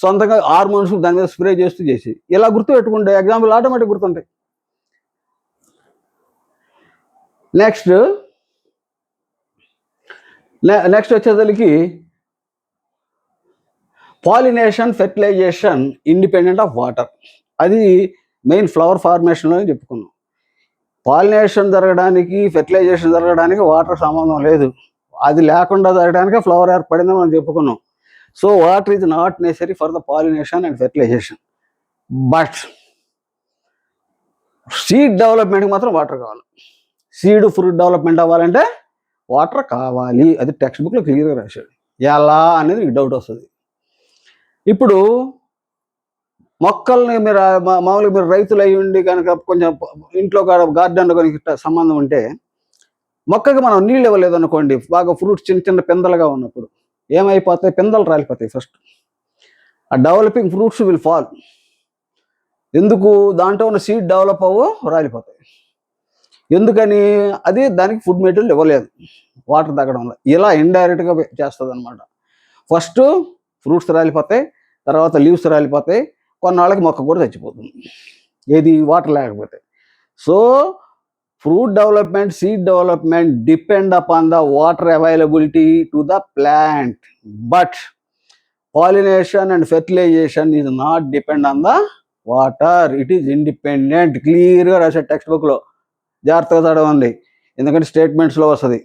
సొంతంగా హార్మోన్స్ దాని మీద స్ప్రే చేసి ఇలా గుర్తుపెట్టుకుంటే ఎగ్జాంపుల్ ఆటోమేటిక్ గుర్తుంటాయి. నెక్స్ట్ వచ్చేసరికి pollination fertilisation independent of water. అది మెయిన్ ఫ్లవర్ ఫార్మేషన్లో చెప్పుకున్నాం. పాలినేషన్ జరగడానికి ఫెర్టిలైజేషన్ జరగడానికి వాటర్ సంబంధం లేదు. అది లేకుండా జరగడానికి ఫ్లవర్ ఏర్పడిందని మనం చెప్పుకున్నాం. So water is not necessary for the pollination and fertilisation. But seed డెవలప్మెంట్కి మాత్రం వాటర్ కావాలి. సీడ్ ఫ్రూట్ డెవలప్మెంట్ అవ్వాలంటే వాటర్ కావాలి. అది టెక్స్ట్ బుక్లో క్లియర్గా రాశాడు. ఎలా అనేది మీకు డౌట్ వస్తుంది. ఇప్పుడు మొక్కల్ని మీరు మామూలుగా మీరు రైతులు అయ్యి ఉండి కనుక కొంచెం ఇంట్లో గార్డెన్లో కనుక సంబంధం ఉంటే మొక్కకి మనం నీళ్ళు ఇవ్వలేదు అనుకోండి, బాగా ఫ్రూట్స్ చిన్న చిన్న పిందలుగా ఉన్నప్పుడు ఏమైపోతాయి, పిందలు రాలిపోతాయి. ఫస్ట్ ఆ డెవలపింగ్ ఫ్రూట్స్ విల్ ఫాల్. ఎందుకు, దాంట్లో ఉన్న సీడ్ డెవలప్ అవ్వు రాలిపోతాయి. ఎందుకని, అది దానికి ఫుడ్ మెటీరియల్ ఇవ్వలేదు వాటర్ తగ్గడం వల్ల. ఇలా ఇండైరెక్ట్గా చేస్తుంది అనమాట. ఫస్ట్ ఫ్రూట్స్ రాలిపోతాయి, తర్వాత లీవ్స్ రాలిపోతాయి, కొన్నాళ్ళకి మొక్క కూడా చచ్చిపోతుంది, ఏది వాటర్ లేకపోతే. So fruit development, seed development depend upon the water availability to the plant. But pollination and fertilisation is not depend on the water, it is independent. క్లియర్గా రాసే టెక్స్ట్ బుక్లో, జాగ్రత్తగా చదవండి ఎందుకంటే స్టేట్మెంట్స్లో వస్తుంది.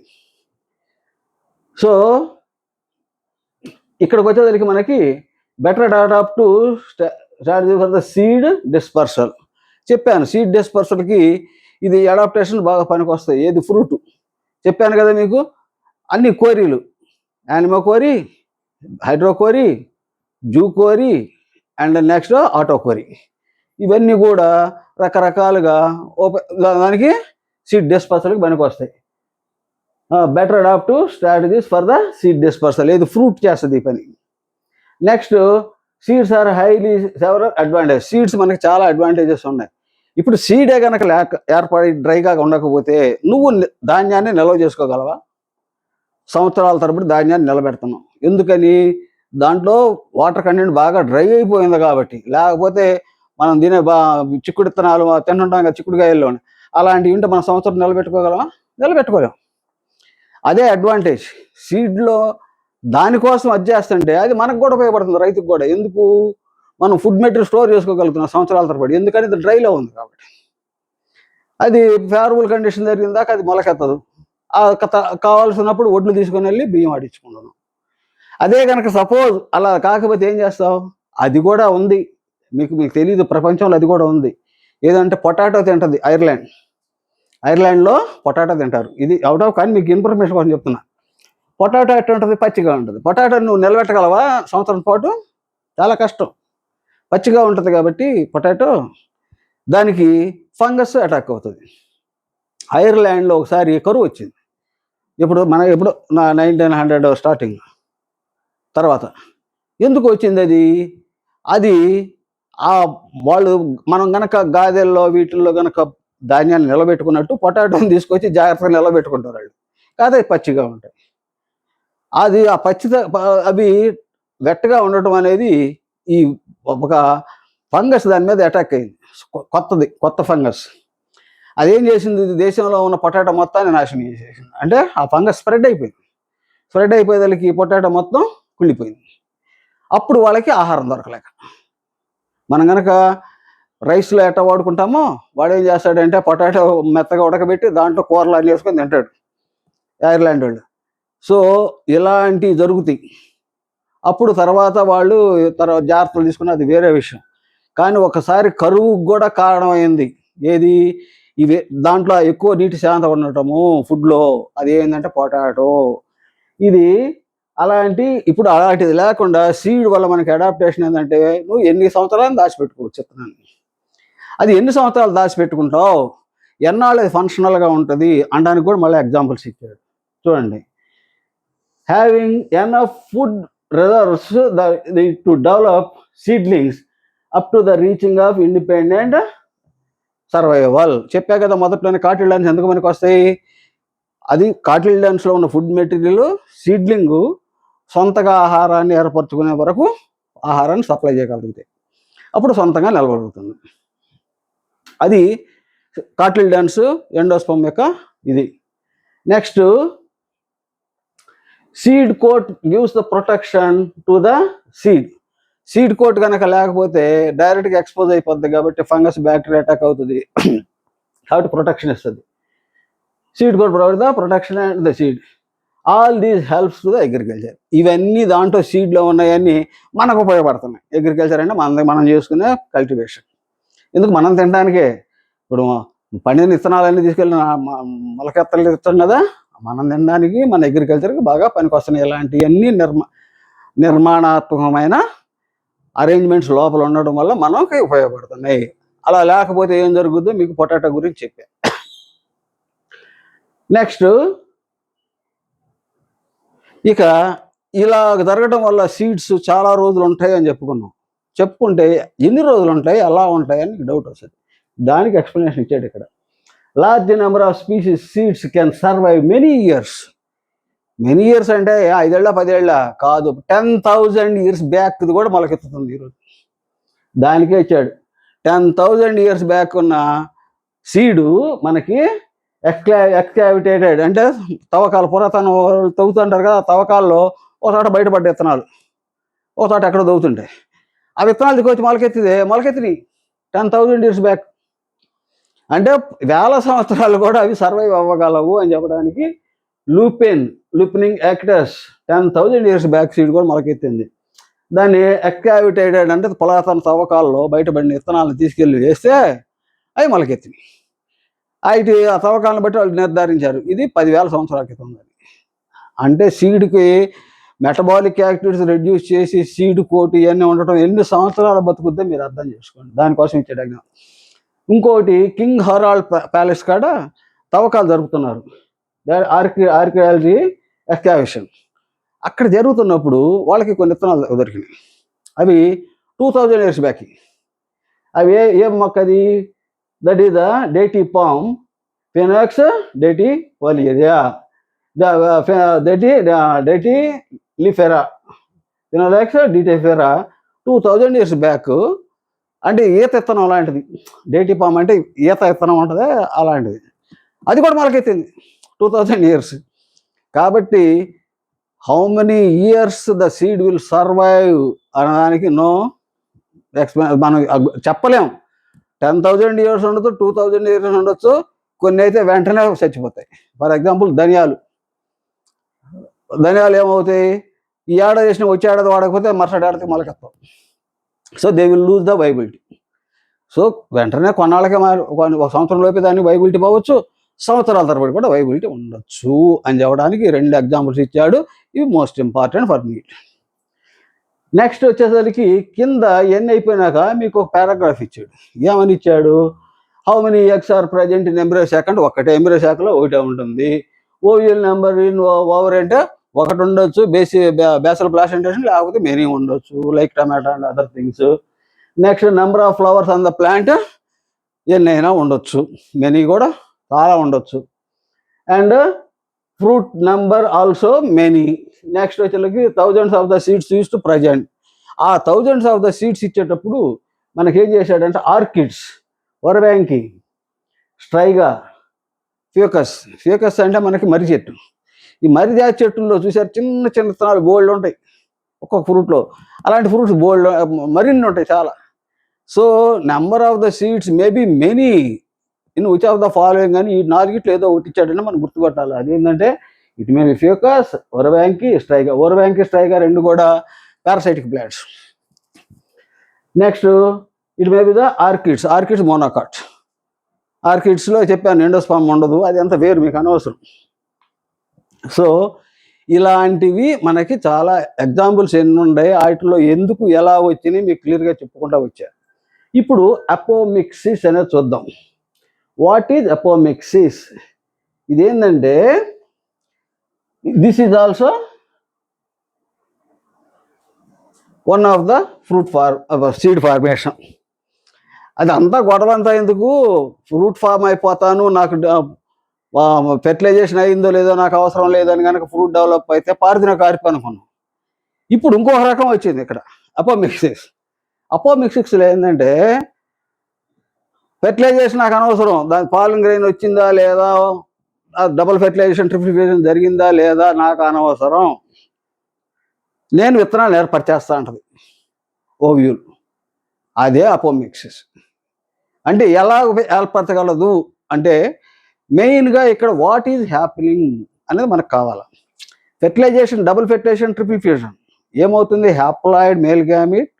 సో ఇక్కడికి వచ్చేసరికి మనకి better adapt to strategy for the seed dispersal చెప్పాను. సీడ్ డిస్పర్సల్కి ఇది అడాప్టేషన్ బాగా పనికి వస్తాయి. ఏది, ఫ్రూట్ చెప్పాను కదా మీకు. అన్ని కోరీలు, anemochory, hydrochory, zoochory and next autochory, ఇవన్నీ కూడా రకరకాలుగా దానికి సీడ్ డిస్పర్సల్కి పనికి వస్తాయి. Better adapt to strategies for the seed dispersal, ఏది ఫ్రూట్ చేస్తుంది ఈ పని. Next seeds are highly several advantage. Seeds మనకి చాలా అడ్వాంటేజెస్ ఉన్నాయి. ఇప్పుడు సీడే కనుక ఏర్పడి డ్రైగా ఉండకపోతే నువ్వు ధాన్యాన్ని నిల్వ చేసుకోగలవా? సంవత్సరాల తరబడి ధాన్యాన్ని నిలబెడుతున్నాం. ఎందుకని, దాంట్లో వాటర్ కంటెంట్ బాగా డ్రై అయిపోయింది కాబట్టి. లేకపోతే మనం తినే చిక్కుడు విత్తనాలు తింటుంటాం కదా, చిక్కుడుకాయల్లో, అలాంటివి ఉంటే మనం సంవత్సరం నిలబెట్టుకోగలమా? నిలబెట్టుకోలేం. అదే అడ్వాంటేజ్ సీడ్లో. దానికోసం అది చేస్తుంటే అది మనకు కూడా ఉపయోగపడుతుంది, రైతుకు కూడా. ఎందుకు, మనం ఫుడ్ మెటీరియల్ స్టోర్ చేసుకోగలుగుతున్నాం సంవత్సరాల తరబడి, ఎందుకని ఇది డ్రైలో ఉంది కాబట్టి. అది ఫేవరబుల్ కండిషన్ జరిగిన దాకా అది మొలకెత్తదు. కావాల్సినప్పుడు ఒడ్లు తీసుకొని వెళ్ళి బియ్యం ఆడించుకుంటున్నాం. అదే కనుక సపోజ్ అలా కాకపోతే ఏం చేస్తావు, అది కూడా ఉంది, మీకు తెలియదు, ప్రపంచంలో అది కూడా ఉంది. ఏదంటే పొటాటో తింటుంది ఐర్లాండ్లో పొటాటో తింటారు. ఇది అవుట్ ఆఫ్, కానీ మీకు ఇన్ఫర్మేషన్ కోసం చెప్తున్నా. పొటాటో ఎట్లా ఉంటుంది, పచ్చిగా ఉంటుంది. పొటాటో నువ్వు నిలబెట్టగలవా సంవత్సరం పాటు? చాలా కష్టం, పచ్చిగా ఉంటుంది కాబట్టి పొటాటో. దానికి ఫంగస్ అటాక్ అవుతుంది. ఐర్లాండ్లో ఒకసారి కరువు వచ్చింది. ఇప్పుడు ఎప్పుడు 1900 స్టార్టింగ్ తర్వాత ఎందుకు వచ్చింది అది ఆ వాళ్ళు మనం గనక గాదెల్లో వీటిల్లో గనక ధాన్యాన్ని నిలబెట్టుకున్నట్టు పొటాటోని తీసుకొచ్చి జాగ్రత్తగా నిలబెట్టుకుంటారు వాళ్ళు. కాదు అవి పచ్చిగా ఉంటాయి. అది ఆ అవి గట్టిగా ఉండటం అనేది ఈ ఒక ఫంగస్ దాని మీద అటాక్ అయింది. కొత్త ఫంగస్. అదేం చేసింది, దేశంలో ఉన్న పొటాటో మొత్తాన్ని నాశనం చేసేసింది. అంటే ఆ ఫంగస్ స్ప్రెడ్ అయిపోయేదానికి ఈ పొటాటో మొత్తం కుళ్ళిపోయింది. అప్పుడు వాళ్ళకి ఆహారం దొరకలేక, మనం కనుక రైస్లో ఎట్లా వాడుకుంటామో వాడు ఏం చేస్తాడంటే పొటాటో మెత్తగా ఉడకబెట్టి దాంట్లో కూరలు అన్నీ వేసుకొని తింటాడు ఐర్లాండ్ వాళ్ళు. సో ఇలాంటివి జరుగుతాయి. అప్పుడు తర్వాత వాళ్ళు జాగ్రత్తలు తీసుకున్న అది వేరే విషయం. కానీ ఒకసారి కరువుకు కూడా కారణమైంది ఏది, ఇవి దాంట్లో ఎక్కువ నీటి శాతం ఉండటము ఫుడ్లో. అది ఏంటంటే పొటాటో. ఇది ఇప్పుడు అలాంటిది లేకుండా సీడ్ వల్ల మనకి అడాప్టేషన్ ఏంటంటే నువ్వు ఎన్ని సంవత్సరాలు దాచిపెట్టుకోవచ్చు విత్తనాన్ని. అది ఎన్ని సంవత్సరాలు దాచిపెట్టుకుంటావు, ఎన్నాళ్ళు అది ఫంక్షనల్గా ఉంటుంది అనడానికి కూడా మళ్ళీ ఎగ్జాంపుల్స్ ఇచ్చాడు. చూడండి, having enough food reserves to develop seedlings up to the reaching of independent survival. చెప్పా కదా మొదట్లోనే కాటిల్డాన్స్ ఎందుకు మనకు వస్తాయి. అది కాటిల్డాన్స్లో ఉన్న ఫుడ్ మెటీరియల్ సీడ్లింగ్ సొంతగా ఆహారాన్ని ఏర్పరచుకునే వరకు ఆహారాన్ని సప్లై చేయగలుగుతాయి. అప్పుడు సొంతంగా నిలబడుతుంది. అది కాటిల్డాన్స్ ఎండోస్పర్మ్ యొక్క ఇది. Next, seed coat gives the protection to the seed coat కనుక లేకపోతే డైరెక్ట్గా ఎక్స్పోజ్ అయిపోద్ది కాబట్టి ఫంగస్ బ్యాక్టీరియా అటాక్ అవుతుంది. కాబట్టి ప్రొటెక్షన్ ఇస్తుంది. Seed coat provide the protection and the seed. All these helps to the agriculture. ఇవన్నీ దాంట్లో సీడ్లో ఉన్నాయన్నీ మనకు ఉపయోగపడుతున్నాయి. అగ్రికల్చర్ అంటే మనం చేసుకునే కల్టివేషన్. ఎందుకు, మనం తినడానికే. ఇప్పుడు పండిన విత్తనాలన్నీ తీసుకెళ్ళి మొలకెత్తలు ఇస్తాం కదా, మనం తినడానికి మన అగ్రికల్చర్కి బాగా పనికొస్తున్నాయి. ఇలాంటివన్నీ నిర్మాణాత్మకమైన అరేంజ్మెంట్స్ లోపల ఉండడం వల్ల మనకి ఉపయోగపడుతున్నాయి. అలా లేకపోతే ఏం జరుగుతుందో మీకు పొటాటో గురించి చెప్పా. నెక్స్ట్, ఇక ఇలా జరగడం వల్ల సీడ్స్ చాలా రోజులు ఉంటాయి అని చెప్పుకుంటే ఎన్ని రోజులు ఉంటాయి, అలా ఉంటాయని డౌట్ వస్తుంది. దానికి ఎక్స్ప్లెనేషన్ ఇచ్చాడు ఇక్కడ. Large number of species seeds can survive many years అంటే 5 ఏళ్ళ 10 ఏళ్ళ కాదు, 10,000 years బ్యాక్ కూడా మొలకెత్తుతుంది ఈరోజు. దానికే ఇచ్చాడు. 10,000 years బ్యాక్ ఉన్న సీడు మనకి ఎక్స్కావిటేటెడ్ అంటే తవ్వకాలు, పురాతన తవ్వుతుంటారు కదా, తవ్వకాల్లో ఒకసారి బయటపడ్డ విత్తనాలు ఒకసారి ఎక్కడో తవ్వుతుంటాయి. ఆ విత్తనాలు దిగొచ్చి మొలకెత్తినాయి 10,000 years బ్యాక్. అంటే 1000 సంవత్సరాలు కూడా అవి సర్వైవ్ అవ్వగలవు అని చెప్పడానికి లూపినింగ్ యాక్టస్ 10,000 years బ్యాక్ సీడ్ కూడా మొలకెత్తింది. దాన్ని ఎక్స్కావిటేటెడ్ అంటే పురాతన తవ్వకాల్లో బయటపడిన విత్తనాలను తీసుకెళ్ళి వేస్తే అవి మొలకెత్తినాయి. అయితే ఆ తవ్వకాలను బట్టి వాళ్ళు నిర్ధారించారు ఇది 10,000 సంవత్సరాల క్రితం. అంటే సీడ్కి మెటబాలిక్ యాక్టివిటీస్ రెడ్యూస్ చేసి సీడ్ కోట్ ఇవన్నీ ఉండటం ఎన్ని సంవత్సరాలు బతుకుద్దో మీరు అర్థం చేసుకోండి. దానికోసం ఇచ్చే డయాగ్రామ్. ఇంకోటి, కింగ్ హెరాల్డ్ ప్యాలెస్ కాడ తవ్వకాలు జరుపుతున్నారు, ఆర్కియాలజీ ఎక్స్కావేషన్. అక్కడ జరుగుతున్నప్పుడు వాళ్ళకి కొన్ని విత్తనాలు దొరికినాయి. అవి 2000 years బ్యాక్. అవి ఏం మొక్కది, that is the date palm Phoenix డేటీ ఫోలియేరియా డేటీ లిఫెరా ఫినాక్స్ డీటెఫెరా 2000 years బ్యాక్. అంటే ఈత విత్తనం లాంటిది. డేటీ పామ్ అంటే ఈత విత్తనం ఉంటుంది అలాంటిది. అది కూడా మొలకెత్తింది 2000 years. కాబట్టి how many years the seed will survive అనడానికి మనం చెప్పలేం. 10,000 years ఉండొచ్చు, 2000 years ఉండొచ్చు, కొన్ని అయితే వెంటనే చచ్చిపోతాయి. ఫర్ ఎగ్జాంపుల్ ధనియాలు ఏమవుతాయి, ఈ ఏడాది చేసిన వచ్చే ఏడాది వాడకపోతే మరుసటి ఏడాదికి మొలకెత్తాం. So they will lose the viability. సో వెంటనే కొన్నాళ్ళకే ఒక సంవత్సరం లోపే దానికి వైబిలిటీ పోవచ్చు, సంవత్సరాల తరబడి కూడా వైబిలిటీ ఉండొచ్చు అని చెప్పడానికి 2 ఎగ్జాంపుల్స్ ఇచ్చాడు. ఇవి most important for meet. Next వచ్చేసరికి కింద ఎన్ని అయిపోయినాక మీకు ఒక పారాగ్రాఫ్ ఇచ్చాడు. ఏమని ఇచ్చాడు, how many eggs are present in embryo sac అంటే ఒక్కటే ఎంబ్రియో శాఖలో ఒకటే ఉంటుంది. ఓవియల్ నెంబర్ ఇన్ ఓవర్ అంటే ఒకటి ఉండొచ్చు, బేసల్ ప్లాసెంటేషన్, లేకపోతే మెనీ ఉండొచ్చు, like tomato and other things. Next number of flowers on the plant ఎన్నైనా ఉండొచ్చు, మెనీ కూడా చాలా ఉండొచ్చు. And fruit number also many. Next వచ్చేసరికి thousands of the seeds use to present. ఆ థౌజండ్స్ ఆఫ్ ద సీడ్స్ ఇచ్చేటప్పుడు మనకేం చేశాడంటే ఆర్కిడ్స్, వరబ్యాంకి, స్ట్రైగా, ఫ్యూకస్ అంటే మనకి మర్రి చెట్టు. ఈ మర్రి జాతి చెట్టుల్లో చూసారు చిన్న చిన్న విత్తనాలు బోల్డ్ ఉంటాయి ఒక్కొక్క ఫ్రూట్లో. అలాంటి ఫ్రూట్స్ బోల్డ్ మరిన్ని ఉంటాయి చాలా. So number of the seeds maybe many in which of the following అని ఈ నాలుగిట్లో ఏదో ఒకటి ఇచ్చాడంటే మనం గుర్తుపట్టాలి. అదేంటంటే it may be Fucus, Orobanche, Striga. Orobanche, Striga రెండు కూడా parasitic plants. Next it may be the orchids monocot. ఆర్కిడ్స్లో చెప్పాను ఎండోస్పామ్ ఉండదు, అది అంత వేరు, మీకు అనవసరం. సో ఇలాంటివి మనకి చాలా ఎగ్జాంపుల్స్ ఎన్ని ఉన్నాయి, వాటిలో ఎందుకు ఎలా వచ్చినాయి మీకు క్లియర్గా చెప్పుకుంటూ వచ్చారు. ఇప్పుడు అపోమిక్సిస్ అనేది చూద్దాం. What is apomixis? ఇదేంటంటే this is also one of the seed formation. అది అంతా గొడవంతా ఎందుకు, ఫ్రూట్ ఫామ్ అయిపోతాను, నాకు ఫెర్టిలైజేషన్ అయిందో లేదో నాకు అవసరం లేదని కనుక ఫ్రూట్ డెవలప్ అయితే పారిదిన కార్పు అనుకున్నాం. ఇప్పుడు ఇంకొక రకం వచ్చింది ఇక్కడ, అపోమిక్సిస్లో ఏంటంటే ఫెర్టిలైజేషన్ నాకు అనవసరం, దాని పాలిన్ గ్రెయిన్ వచ్చిందా లేదా, డబుల్ ఫెర్టిలైజేషన్, ట్రిప్లికేషన్ జరిగిందా లేదా నాకు అనవసరం, నేను విత్తనాలు ఏర్పరిచేస్తా అంటది ఓవ్యూల్. అదే అపోమిక్సిస్. అంటే ఎలా ఏర్పరచగలదు అంటే మెయిన్గా ఇక్కడ వాట్ ఈజ్ హ్యాపెనింగ్ అనేది మనకు కావాలి. Fertilization, double fertilization, triple fusion ఏమవుతుంది, haploid male gamete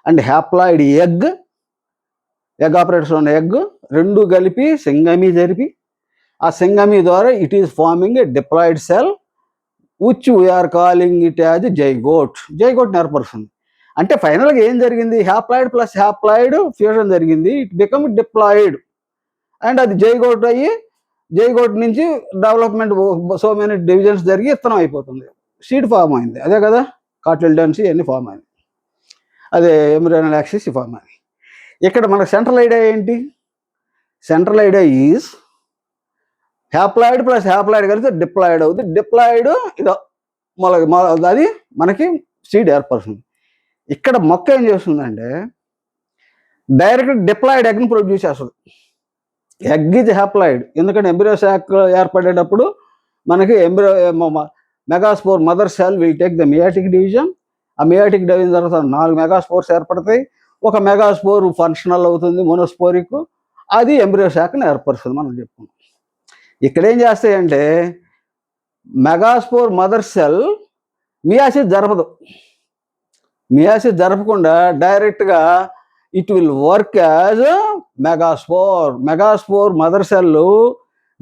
and haploid egg apparatus ఉన్న ఎగ్ రెండు కలిపి సింగమీ జరిపి, ఆ సింగమీ ద్వారా it is forming a diploid cell which we are calling it as zygote ఏర్పరుస్తుంది. అంటే ఫైనల్గా ఏం జరిగింది, హ్యాప్లాయిడ్ ప్లస్ హ్యాప్లాయిడ్ ఫ్యూజన్ జరిగింది, ఇట్ బికమ్ డిప్లాయిడ్ అండ్ అది జైగోట్ అయ్యి జైగోట్ నుంచి డెవలప్మెంట్ సో మెనీ డివిజన్స్ జరిగి ఇత్తనం అయిపోతుంది, సీడ్ ఫామ్ అయింది. అదే కదా కాటిల్డన్స్ అన్ని ఫామ్ అయింది, అదే ఎంబ్రియోనల్ యాక్సిస్ ఫామ్ అయింది. ఇక్కడ మనకు సెంట్రల్ ఐడియా ఏంటి, central idea is haploid plus haploid కలిసి డిప్లాయిడ్ అవుతుంది, డిప్లాయిడ్ ఇదో అది మనకి సీడ్ ఏర్పడుతుంది. ఇక్కడ మొక్క ఏం చేస్తుందంటే డైరెక్ట్ డిప్లాయిడ్ ఎగ్ని ప్రొడ్యూస్ చేస్తుంది. ఎగ్ ఇది హ్యాప్లాయిడ్, ఎందుకంటే ఎంబ్రియో శాక్ ఏర్పడేటప్పుడు మనకి megaspore mother cell will take the meiotic division. ఆ మియాటిక్ డివిజన్ తర్వాత 4 మెగాస్పోర్స్ ఏర్పడతాయి, ఒక మెగాస్పోర్ ఫంక్షనల్ అవుతుంది మోనోస్పోరిక్, అది ఎంబ్రియో శాక్ని ఏర్పరుస్తుంది మనం చెప్పుకున్నాం. ఇక్కడ ఏం చేస్తాయంటే మెగాస్పోర్ మదర్ సెల్ మియాసిస్ జరపకుండా డైరెక్ట్గా it will work as megaspore mother cell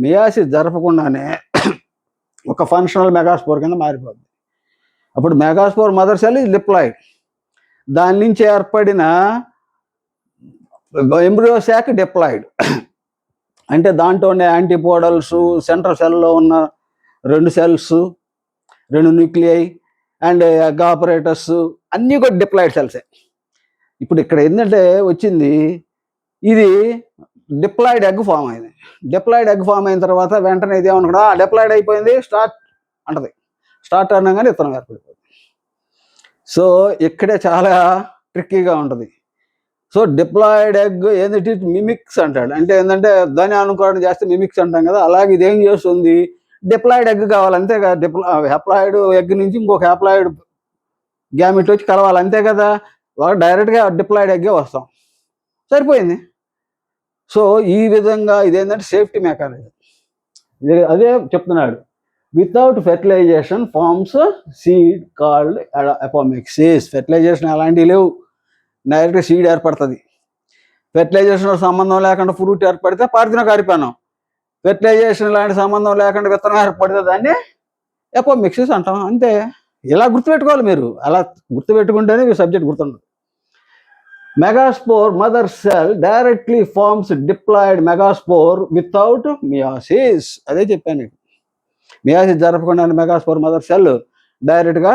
meiosis జరపకుండానే ఒక ఫంక్షనల్ మెగాస్పోర్ కింద మారిపోతుంది. అప్పుడు మెగాస్పోర్ మదర్ సెల్ ఇది డిప్లాయిడ్, దాని నుంచి ఏర్పడిన ఎంబ్రియో శాక్ డిప్లాయిడ్. అంటే దాంట్లో ఉండే యాంటీపోడల్స్, సెంట్రల్ సెల్లో ఉన్న 2 cells, 2 nuclei and egg apparatus అన్నీ కూడా డిప్లాయిడ్ సెల్సే. ఇప్పుడు ఇక్కడ ఏంటంటే వచ్చింది, ఇది డిప్లాయిడ్ ఎగ్ ఫామ్ అయింది. డిప్లాయిడ్ ఎగ్ ఫామ్ అయిన తర్వాత వెంటనే ఇది ఏమనుకున్నా డిప్లాయిడ్ అయిపోయింది స్టార్ట్ అంటది, స్టార్ట్ అనగానే ఇత్తనం ఏర్పడిపోతుంది. సో ఇక్కడే చాలా ట్రిక్కీగా ఉంటుంది. సో డిప్లాయిడ్ ఎగ్ ఏంటంటే మిమిక్స్ అంటాడు, అంటే ఏంటంటే దాన్ని అనుకోవడం చేస్తే మిమిక్స్ అంటాం కదా, అలాగే ఇదేం చేస్తుంది, డిప్లాయిడ్ ఎగ్ కావాలి అంతే కదా, హ్యాప్లాయిడ్ ఎగ్ నుంచి ఇంకొక హ్యాప్లాయిడ్ గ్యామిట్ వచ్చి కలవాలి అంతే కదా, డైరెక్ట్గా డిప్లాయిడ్ ఎగ్గే వస్తాం, సరిపోయింది. సో ఈ విధంగా ఇదేంటంటే సేఫ్టీ మెకానిజం. అదే చెప్తున్నాడు, without fertilization forms seed called apomixis. Fertilization అలాంటివి లేవు, డైరెక్ట్గా సీడ్ ఏర్పడుతుంది. ఫెర్టిలైజేషన్ సంబంధం లేకుండా ఫ్రూట్ ఏర్పడితే పారిదిన కారిపోయాను, ఫెర్టిలైజేషన్ లాంటి సంబంధం లేకుండా విత్తనం ఏర్పడితే దాన్ని అపోమిక్సిస్ అంటాం అంతే. ఇలా గుర్తుపెట్టుకోవాలి మీరు, అలా గుర్తుపెట్టుకుంటేనే మీ సబ్జెక్ట్ గుర్తుండదు. Megaspore mother cell directly forms diploid megaspore without meiosis. అదే చెప్పాను. మియాసిస్ జరపకుండా మెగాస్పోర్ మదర్ సెల్ డైరెక్ట్గా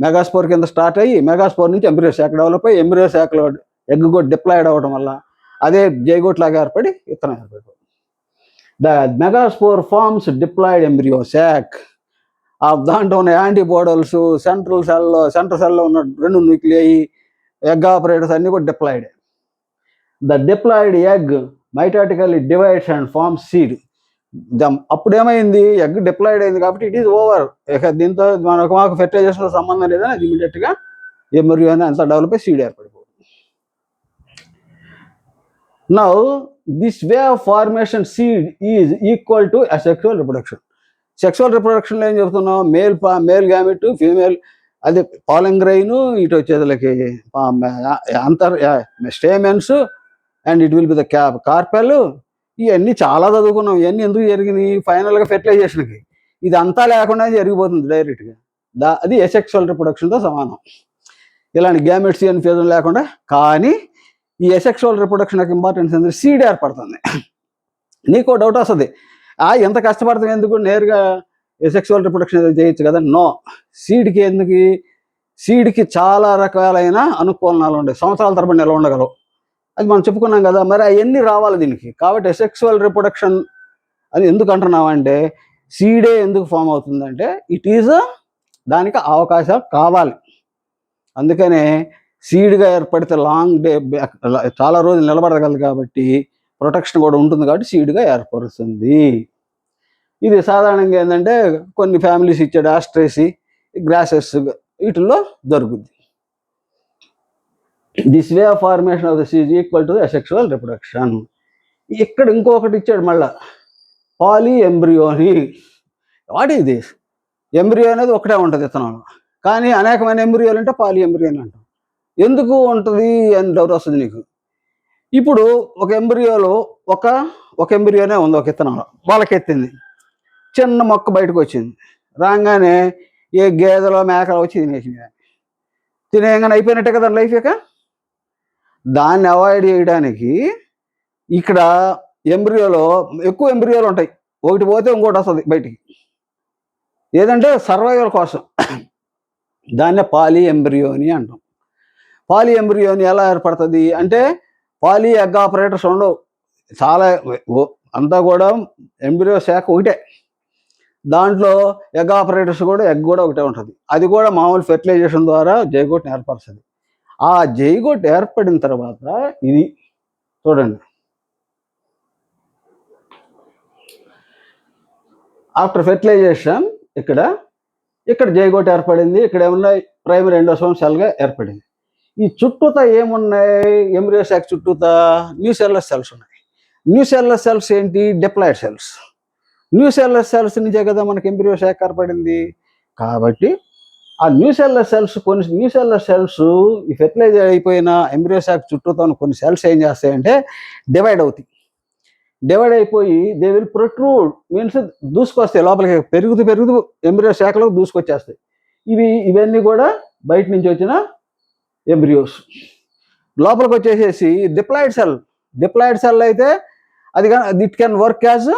మెగాస్పోర్ కింద స్టార్ట్ అయ్యి మెగాస్పోర్ నుంచి ఎంబ్రియో శాఖ డెవలప్ అయ్యి ఎంబ్రియో శాఖలో ఎగ్ కూడా డిప్లాయిడ్ అవ్వడం వల్ల అదే జైగోట్ లాగా ఏర్పడి విత్తనం ఏర్పడిపోతుంది. The megaspore forms diploid embryo sac. దాంట్లో ఉన్న యాంటీబాడీస్ సెంట్రల్ సెల్లో ఉన్న 2 న్యూక్లియై ఎగ్ ఆపరేటర్స్ అన్నీ కూడా diploid. The diploid egg mitotically divides and forms seed. అప్పుడు ఏమైంది, ఎగ్ డిప్లాయిడ్ అయింది కాబట్టి ఇట్ ఈస్ ఓవర్. ఇక దీంతో మాకు ఫెర్టిలైజేషన్ సంబంధం లేదని అది ఇమీడియట్గా ఎంబ్రియో అని అంతా డెవలప్ అయ్యి సీడ్ ఏర్పడిపోతుంది. Now this way of formation seed is equal to sexual reproduction. Sexual రిప్రొడక్షన్లో ఏం చెప్తున్నాం, మేల్ గ్యామెట్, ఫీమేల్ అది పాలింగ్ గ్రెయిన్, ఇటు వచ్చేదిలకి stamens and it will be the carpel. ఇవన్నీ చాలా చదువుకున్నాం. ఇవన్నీ ఎందుకు జరిగినాయి, ఫైనల్గా ఫెర్టిలైజేషన్కి. ఇది అంతా లేకుండా జరిగిపోతుంది డైరెక్ట్గా. అది ఎసెక్సువల్ రిప్రొడక్షన్తో సమానం. ఇలాంటి గ్యామెట్స్ అని ఫేజం లేకుండా. కానీ ఈ ఎసెక్సువల్ రిప్రొడక్షన్ యొక్క ఇంపార్టెన్స్ ఏంటంటే సీడ్ ఏర్పడుతుంది. నీకో డౌట్ వస్తుంది, ఎంత కష్టపడతాం ఎందుకు, నేరుగా ఎసెక్సువల్ రిప్రొడక్షన్ చేయొచ్చు కదా. నో, సీడ్కి ఎందుకు, సీడ్కి చాలా రకాలైన అనుకూలనాలు ఉంటాయి, సంవత్సరాల తరబడి నిల్వ ఉండగలవు. అది మనం చెప్పుకున్నాం కదా. మరి అవన్నీ రావాలి దీనికి. కాబట్టి ఎసెక్సువల్ రిప్రొడక్షన్ అని ఎందుకు అంటున్నామంటే, సీడే ఎందుకు ఫామ్ అవుతుందంటే ఇట్ ఈజ్ దానికి అవకాశాలు కావాలి. అందుకనే సీడ్గా ఏర్పడితే లాంగ్ డే చాలా రోజులు నిలబడగలదు కాబట్టి ప్రొటెక్షన్ కూడా ఉంటుంది కాబట్టి సీడ్గా ఏర్పడుతుంది. ఇది సాధారణంగా ఏంటంటే కొన్ని ఫ్యామిలీస్ ఇచ్చాడు ఆస్ట్రేసి, గ్రాసెస్ వీటిల్లో దొరుకుద్ది. This way of formation of the seed equal to the sexual reproduction. ఇక్కడ ఇంకొకటి ఇచ్చాడు మళ్ళా, polyembryony. What is this? Embryo అనేది ఒకటే ఉంటుంది విత్తనంలో, కానీ అనేకమైన ఎంబ్రియోలు అంటే పాలీ ఎంబ్రియోని అంటాం. ఎందుకు ఉంటుంది అని డౌట్ వస్తుంది నీకు. ఇప్పుడు ఒక ఎంబ్రియోలో ఒక ఎంబ్రియోనే ఉంది, ఒక విత్తనంలో వాళ్ళకెత్తింది, చిన్న మొక్క బయటకు వచ్చింది. రాగానే ఏ గేదెలో మేకలో వచ్చి తినేసింది. తినేయంగానే అయిపోయినట్టే కదా లైఫ్. ఇక దాన్ని అవాయిడ్ చేయడానికి ఇక్కడ ఎంబ్రియోలో ఎక్కువ ఎంబ్రియోలు ఉంటాయి, ఒకటి పోతే ఇంకోటి వస్తుంది బయటికి. ఏదంటే సర్వైవల్ కోసం. దాన్నే పాలీ ఎంబ్రియోని అంటాం. పాలీ ఎంబ్రియోని ఎలా ఏర్పడుతుంది అంటే, పాలీ ఎగ్ ఆపరేటర్స్ ఉండవు, చాలా అంతా కూడా ఎంబ్రియో శాఖ ఒకటే. దాంట్లో ఎగ్ ఆపరేటర్స్ కూడా ఎగ్ కూడా ఒకటే ఉంటుంది. అది కూడా మామూలు ఫెర్టిలైజేషన్ ద్వారా జైగోట్ని ఏర్పరుస్తుంది. ఆ జైగోట్ ఏర్పడిన తర్వాత ఇది చూడండి, ఆఫ్టర్ ఫెర్టిలైజేషన్ ఇక్కడ జైగోట్ ఏర్పడింది. ఇక్కడ ఏమన్నా ప్రైమరీ ఎండోసోమ్ సెల్గా ఏర్పడింది. ఈ చుట్టూతా ఏమున్నాయి, ఎంబ్రియో శాక్ చుట్టూతా న్యూ సెల్లర్ సెల్స్ ఉన్నాయి. న్యూ సెల్లర్ సెల్స్ ఏంటి, diploid cells. Nucellar cells నుంచే కదా మనకి ఎంబ్రియో శాక్ ఏర్పడింది. కాబట్టి ఆ న్యూ సెల్లర్ సెల్స్, కొన్ని న్యూ సెల్లర్ సెల్స్ ఈ ఫెర్టిలైజ్ అయిపోయిన ఎంబ్రియో శాక్ చుట్టూతో కొన్ని సెల్స్ ఏం చేస్తాయంటే డివైడ్ అవుతాయి. డివైడ్ అయిపోయి దే విల్ ప్రొట్రూడ్, మీన్స్ దూసుకొస్తాయి లోపలికి, పెరుగుతూ ఎంబ్రియో శాఖలోకి దూసుకొచ్చేస్తాయి. ఇవన్నీ కూడా బయట నుంచి వచ్చిన ఎంబ్రియోస్ లోపలికి వచ్చేసేసి డిప్లాయిడ్ సెల్ అయితే అది it can work as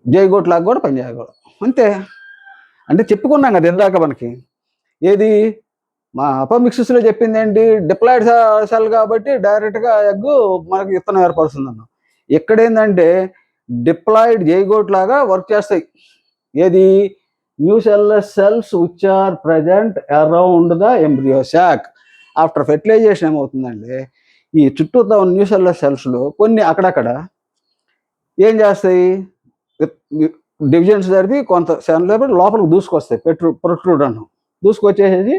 zygote లాగా కూడా పనిచేయగలదు. అంతే. అంటే చెప్పుకున్నాం కదా ఇందాక మనకి, ఏది మా అపోమిక్సిస్లో చెప్పింది ఏంటి, డిప్లాయిడ్ సెల్ కాబట్టి డైరెక్ట్గా ఎగ్ మనకి విత్తనం ఏర్పరుస్తుంది అన్నాం. ఎక్కడేందంటే డిప్లాయిడ్ జైగోట్ లాగా వర్క్ చేస్తాయి. ఏది, nucellar cells which are present around the embryo sac. After fertilisation ఏమవుతుందంటే ఈ చుట్టూతో ఉన్న న్యూ సెల్లర్ సెల్స్లో కొన్ని అక్కడక్కడ ఏం చేస్తాయి, డివిజన్స్ జరిపి కొంత సెల్ లోపలికి దూసుకొస్తాయి, ప్రొట్రూడ్ అన్నాం. దూసుకొచ్చేసేసి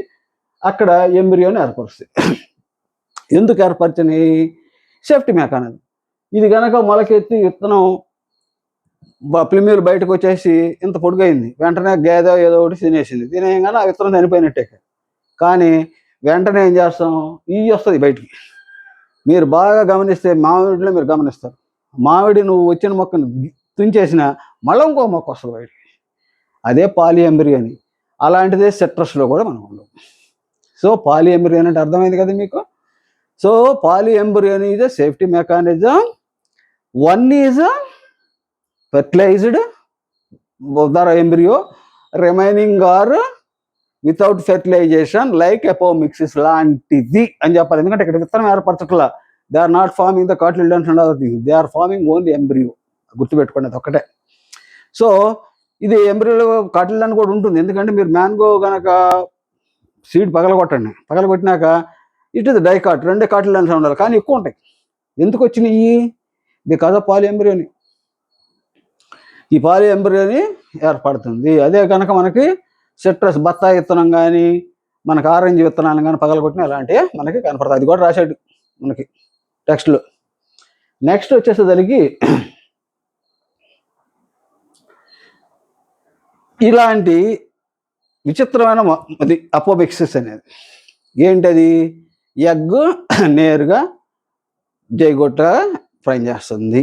అక్కడ ఎంబ్రియోని ఏర్పరుస్తాయి. ఎందుకు ఏర్పరిచినాయి, సేఫ్టీ మెకానిజం. ఇది కనుక మొలకెత్తి విత్తనం ప్లిమ్యూలు బయటకు వచ్చేసి ఇంత పొడుగైంది, వెంటనే గేదె ఏదో ఒకటి తినేయంగానే ఆ విత్తనం చనిపోయినట్టే. కానీ వెంటనే ఏం చేస్తాం, ఇవి వస్తుంది బయటికి. మీరు బాగా గమనిస్తే మామిడిలో మీరు గమనిస్తారు, మామిడి నువ్వు వచ్చిన మొక్కను తుంచేసిన మళ్ళీ ఇంకో మొక్క వస్తుంది బయటికి. అదే పాలీ ఎంబ్రియోని. అలాంటిదే సిట్రస్లో కూడా మనం ఉండవు. సో పాలీ ఎంబ్రియోని అంటే అర్థమైంది కదా మీకు. So polyembryony is a safety mechanism. One is fertilized the embryo remaining or without fertilization like apomixis లాంటిది అని చెప్పాలి. ఎందుకంటే ఇక్కడ విత్తనం ఏర్పరచట్లా. They are not forming the cotyledons and other things, they are forming only embryo. గుర్తుపెట్టుకోండి, అది ఒక్కటే. సో ఇది ఎంబ్రియోలో కాటిలిడన్ కూడా ఉంటుంది. ఎందుకంటే మీరు మ్యాంగో కనుక సీడ్ పగలగొట్టండి, పగలగొట్టినాక ఇట్ ఇస్ డైకాట్, రెండే కాటిలిడన్స్ ఉండాలి, కానీ ఎక్కువ ఉంటాయి. ఎందుకు వచ్చినాయి? బికాజ్ ఆఫ్ పాలి ఎంబ్రియోని. ఈ పాలి ఎంబ్రియోని ఏర్పడుతుంది. అదే కనుక మనకి సిట్రస్ బత్తాయి విత్తనం కానీ మనకు ఆరెంజ్ విత్తనాలు కానీ పగలగొట్టిన అలాంటివి మనకి కనపడతాయి. అది కూడా రాశాడు మనకి టెక్స్ట్లో. నెక్స్ట్ వచ్చేసేసరికి ఇలాంటి విచిత్రమైన అది అపోమిక్సిస్ అనేది ఏంటది? ఎగ్ నేరుగా జైగోట ఫ్రై చేస్తుంది.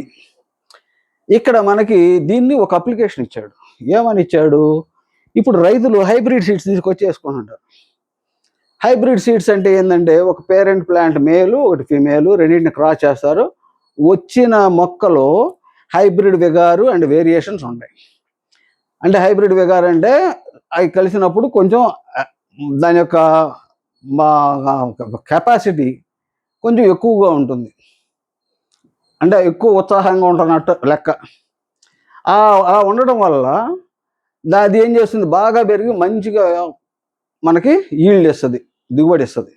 ఇక్కడ మనకి దీన్ని ఒక అప్లికేషన్ ఇచ్చాడు. ఏమని ఇచ్చాడు? ఇప్పుడు రైతులు హైబ్రిడ్ సీడ్స్ తీసుకొచ్చి వేసుకుంటుంటారు. హైబ్రిడ్ సీడ్స్ అంటే ఏంటంటే ఒక పేరెంట్ ప్లాంట్ మేలు ఒకటి ఫీమేలు రెండింటిని క్రాస్ చేస్తారు. వచ్చిన మొక్కలో హైబ్రిడ్ విగారు అండ్ వేరియేషన్స్ ఉంటాయి. అంటే హైబ్రిడ్ విగార్ అంటే అవి కలిసినప్పుడు కొంచెం దాని యొక్క కెపాసిటీ కొంచెం ఎక్కువగా ఉంటుంది, అంటే ఎక్కువ ఉత్సాహంగా ఉంటున్నట్టు లెక్క. ఆ ఉండడం వల్ల అది ఏం చేస్తుంది? బాగా పెరిగి మంచిగా మనకి ఈల్డ్ ఇస్తుంది, దిగుబడి ఇస్తుంది.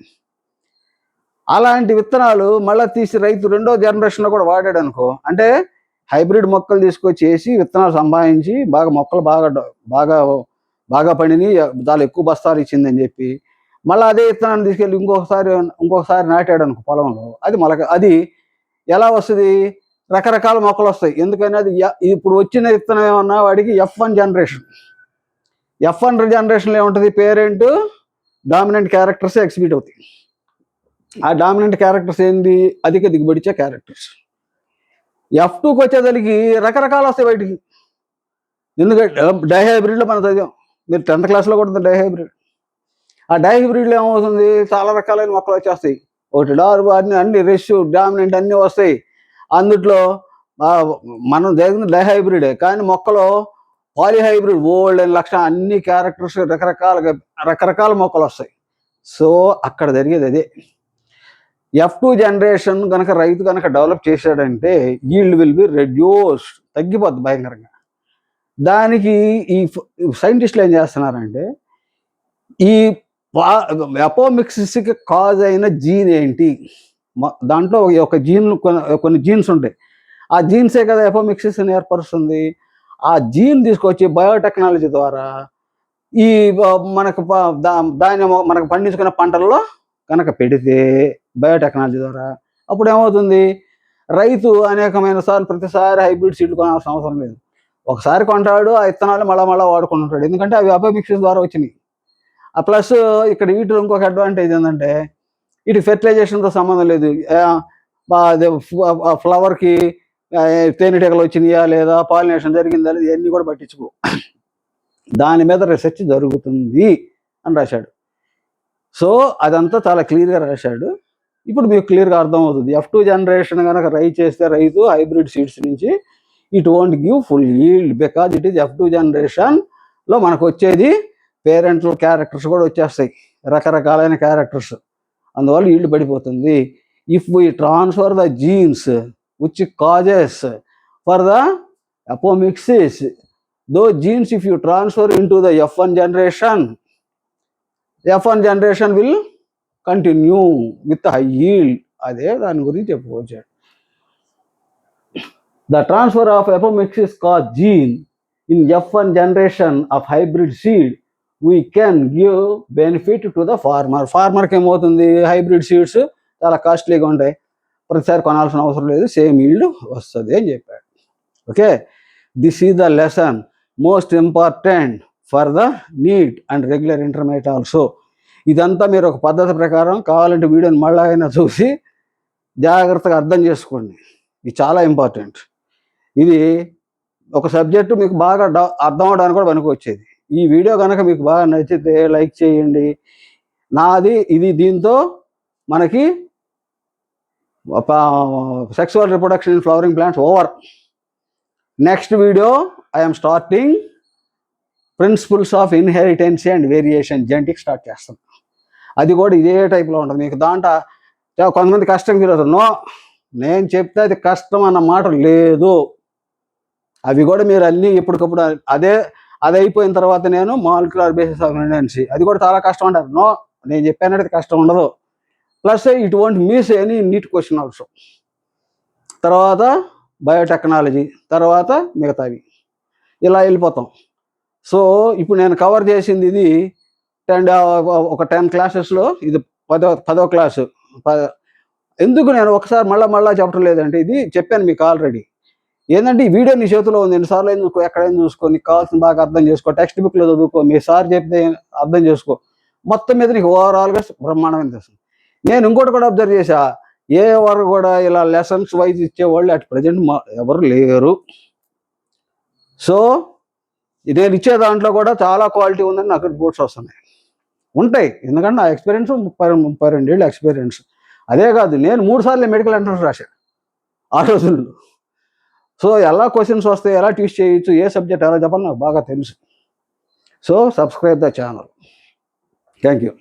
అలాంటి విత్తనాలు మళ్ళీ తీసి రైతు రెండో జనరేషన్లో కూడా వాడాడు అనుకో, అంటే హైబ్రిడ్ మొక్కలు తీసుకొచ్చి వేసి విత్తనాలు సంపాదించి బాగా మొక్కలు బాగా బాగా పండిని చాలా ఎక్కువ బస్తాలు ఇచ్చిందని చెప్పి మళ్ళీ అదే విత్తనాన్ని తీసుకెళ్ళి ఇంకొకసారి నాటాడు అనుకో పొలంలో, అది ఎలా వస్తుంది? రకరకాల మొక్కలు వస్తాయి. ఎందుకని అది ఇప్పుడు వచ్చిన విత్తనం ఏమన్నా వాడికి F1 జనరేషన్. F1 జనరేషన్లో ఏముంటుంది? పేరెంట్ డామినెంట్ క్యారెక్టర్స్ ఎగ్జిబిట్ అవుతాయి. ఆ డామినెంట్ క్యారెక్టర్స్ ఏంటి? అధిక దిగుబడిచ్చే క్యారెక్టర్స్. F2కి వచ్చేదానికి రకరకాలు వస్తాయి బయటికి. ఎందుకంటే డైహైబ్రిడ్లో మనం చదివాం, మీరు 10th క్లాస్లో కూడా డైహైబ్రిడ్. ఆ డైహైబ్రిడ్లో ఏమవుతుంది? చాలా రకాలైన మొక్కలు వచ్చేస్తాయి. ఒకటి డార్బు అన్ని రెష్ డామినెంట్ అన్నీ వస్తాయి. అందుట్లో మనం జరిగిన డైహైబ్రిడే, కానీ మొక్కలో పాలిహైబ్రిడ్ ఓల్డ్ అని లక్షణ అన్ని క్యారెక్టర్స్ రకరకాల మొక్కలు వస్తాయి. సో అక్కడ జరిగేది అదే. F2 జనరేషన్ కనుక రైతు కనుక డెవలప్ చేశాడంటే ఈల్డ్ విల్ బి రెడ్యూస్, తగ్గిపోద్ది భయంకరంగా. దానికి ఈ సైంటిస్టులు ఏం చేస్తున్నారంటే ఈ అపోమిక్సిస్కి కాజ్ అయిన జీన్ ఏంటి? దాంట్లో ఒక కొన్ని జీన్స్ ఉంటాయి. ఆ జీన్సే కదా అపోమిక్సిస్ని ఏర్పరుస్తుంది. ఆ జీన్ తీసుకొచ్చి బయోటెక్నాలజీ ద్వారా ఈ మనకు పండించుకున్న పంటల్లో కనుక పెడితే బయోటెక్నాలజీ ద్వారా అప్పుడు ఏమవుతుంది? రైతు అనేకమైన సార్లు ప్రతిసారి హైబ్రిడ్ సీడ్లు కొనాల్సిన అవసరం లేదు. ఒకసారి కొంటాడు, ఆ విత్తనాలు మళ్ళా వాడుకుంటుంటాడు. ఎందుకంటే అవి అపోమిక్సిస్ ద్వారా వచ్చినాయి. ప్లస్ ఇక్కడ వీటిలో ఇంకొక అడ్వాంటేజ్ ఏంటంటే ఇటు ఫెర్టిలైజేషన్తో సంబంధం లేదు. ఫ్లవర్కి తేనెటీగలు వచ్చినాయా లేదా, పాలినేషన్ జరిగిందా లేదా, ఇవన్నీ కూడా పట్టించుకో, దాని మీద రీసెర్చ్ జరుగుతుంది అని రాశాడు. సో అదంతా చాలా క్లియర్గా రాశాడు. ఇప్పుడు మీకు క్లియర్గా అర్థమవుతుంది. F2 జనరేషన్ కనుక చేస్తే రైతు హైబ్రిడ్ సీడ్స్ నుంచి it won't give full yield because it is F2 జనరేషన్లో మనకు వచ్చేది పేరెంటల్ క్యారెక్టర్స్ కూడా వచ్చేస్తాయి, రకరకాలైన క్యారెక్టర్స్. అందువల్ల ఈల్డ్ పడిపోతుంది. If we transfer the jeans which causes for the apomixis, those genes if you transfer into the F1 generation will continue with high yield. అదే దాని గురించి చెప్పుకోవచ్చు. The transfer of apomixis caused gene in F1 generation of hybrid seed we can give benefit to the farmer. ఫార్మర్కి ఏమవుతుంది? Hybrid seeds చాలా కాస్ట్లీగా ఉంటాయి, ప్రతిసారి కొనాల్సిన అవసరం లేదు, సేమ్ ఈల్డ్ వస్తుంది అని చెప్పాడు. Okay, this is the lesson most important for the NEET and regular intermediate also. ఇదంతా మీరు ఒక పద్ధతి ప్రకారం కావాలంటే వీడియోని మళ్ళీ అయినా చూసి జాగ్రత్తగా అర్థం చేసుకోండి. ఇది చాలా ఇంపార్టెంట్. ఇది ఒక సబ్జెక్టు మీకు బాగా అర్థం అవడానికి కూడా పనికి వచ్చేది. ఈ వీడియో కనుక మీకు బాగా నచ్చితే లైక్ చేయండి. నాది ఇది. దీంతో మనకి sexual reproduction in flowering plants over. Next video I am starting principles of inheritance and variation genetic start చేస్తాం. అది కూడా ఇదే టైప్లో ఉంటుంది. మీకు దాంట్లో కొంతమంది కష్టం ఫీల్ అవుతారు. నో, నేను చెప్తే అది కష్టం అన్న మాట లేదు. అవి కూడా మీరు అన్నీ ఇప్పటికప్పుడు అది అయిపోయిన తర్వాత నేను మాలిక్యులర్ బేసిస్ ఆఫ్ ఇన్హెరిటెన్సీ, అది కూడా చాలా కష్టం అంటారు. నో, నేను చెప్పానంటే కష్టం ఉండదు. Plus it won't miss any NEET question also. తర్వాత బయోటెక్నాలజీ, తర్వాత మిగతావి, ఇలా వెళ్ళిపోతాం. సో ఇప్పుడు నేను కవర్ చేసింది ఇది ఒక 10 క్లాసెస్లో ఇది 10వ క్లాసు. ఎందుకు నేను ఒకసారి మళ్ళా చెప్పడం లేదంటే, ఇది చెప్పాను మీకు ఆల్రెడీ. ఏంటంటే ఈ వీడియో నీ చేతిలో ఉంది, ఎన్నిసార్లు అయినా చూసుకో, ఎక్కడైనా చూసుకో, నీకు కావాల్సిన బాగా అర్థం చేసుకో, టెక్స్ట్ బుక్లో చదువుకో, మీ సార్ చెప్తే అర్థం చేసుకో, మొత్తం మీద నీకు ఓవరాల్గా బ్రహ్మాండమైన తెలుస్తుంది. నేను ఇంకోటి కూడా అబ్జర్వ్ చేశా, ఎవరు కూడా ఇలా లెసన్స్ వైజ్ ఇచ్చేవాళ్ళు అట్ ప్రజెంట్ ఎవరు లేరు. సో నేను ఇచ్చే దాంట్లో కూడా చాలా క్వాలిటీ ఉందని నాకు రిపోర్ట్స్ వస్తున్నాయి. ఉంటాయి, ఎందుకంటే నా ఎక్స్పీరియన్స్ 32 ఏళ్ళ ఎక్స్పీరియన్స్. అదే కాదు, నేను 3 సార్లు మెడికల్ ఎంట్రన్స్ రాశాను ఆ రోజుల్లో. సో ఎలా క్వశ్చన్స్ వస్తాయి, ఎలా టీచ్ చేయొచ్చు, ఏ సబ్జెక్ట్ ఎలా చెప్పాలి నాకు బాగా తెలుసు. So subscribe the channel. Thank you.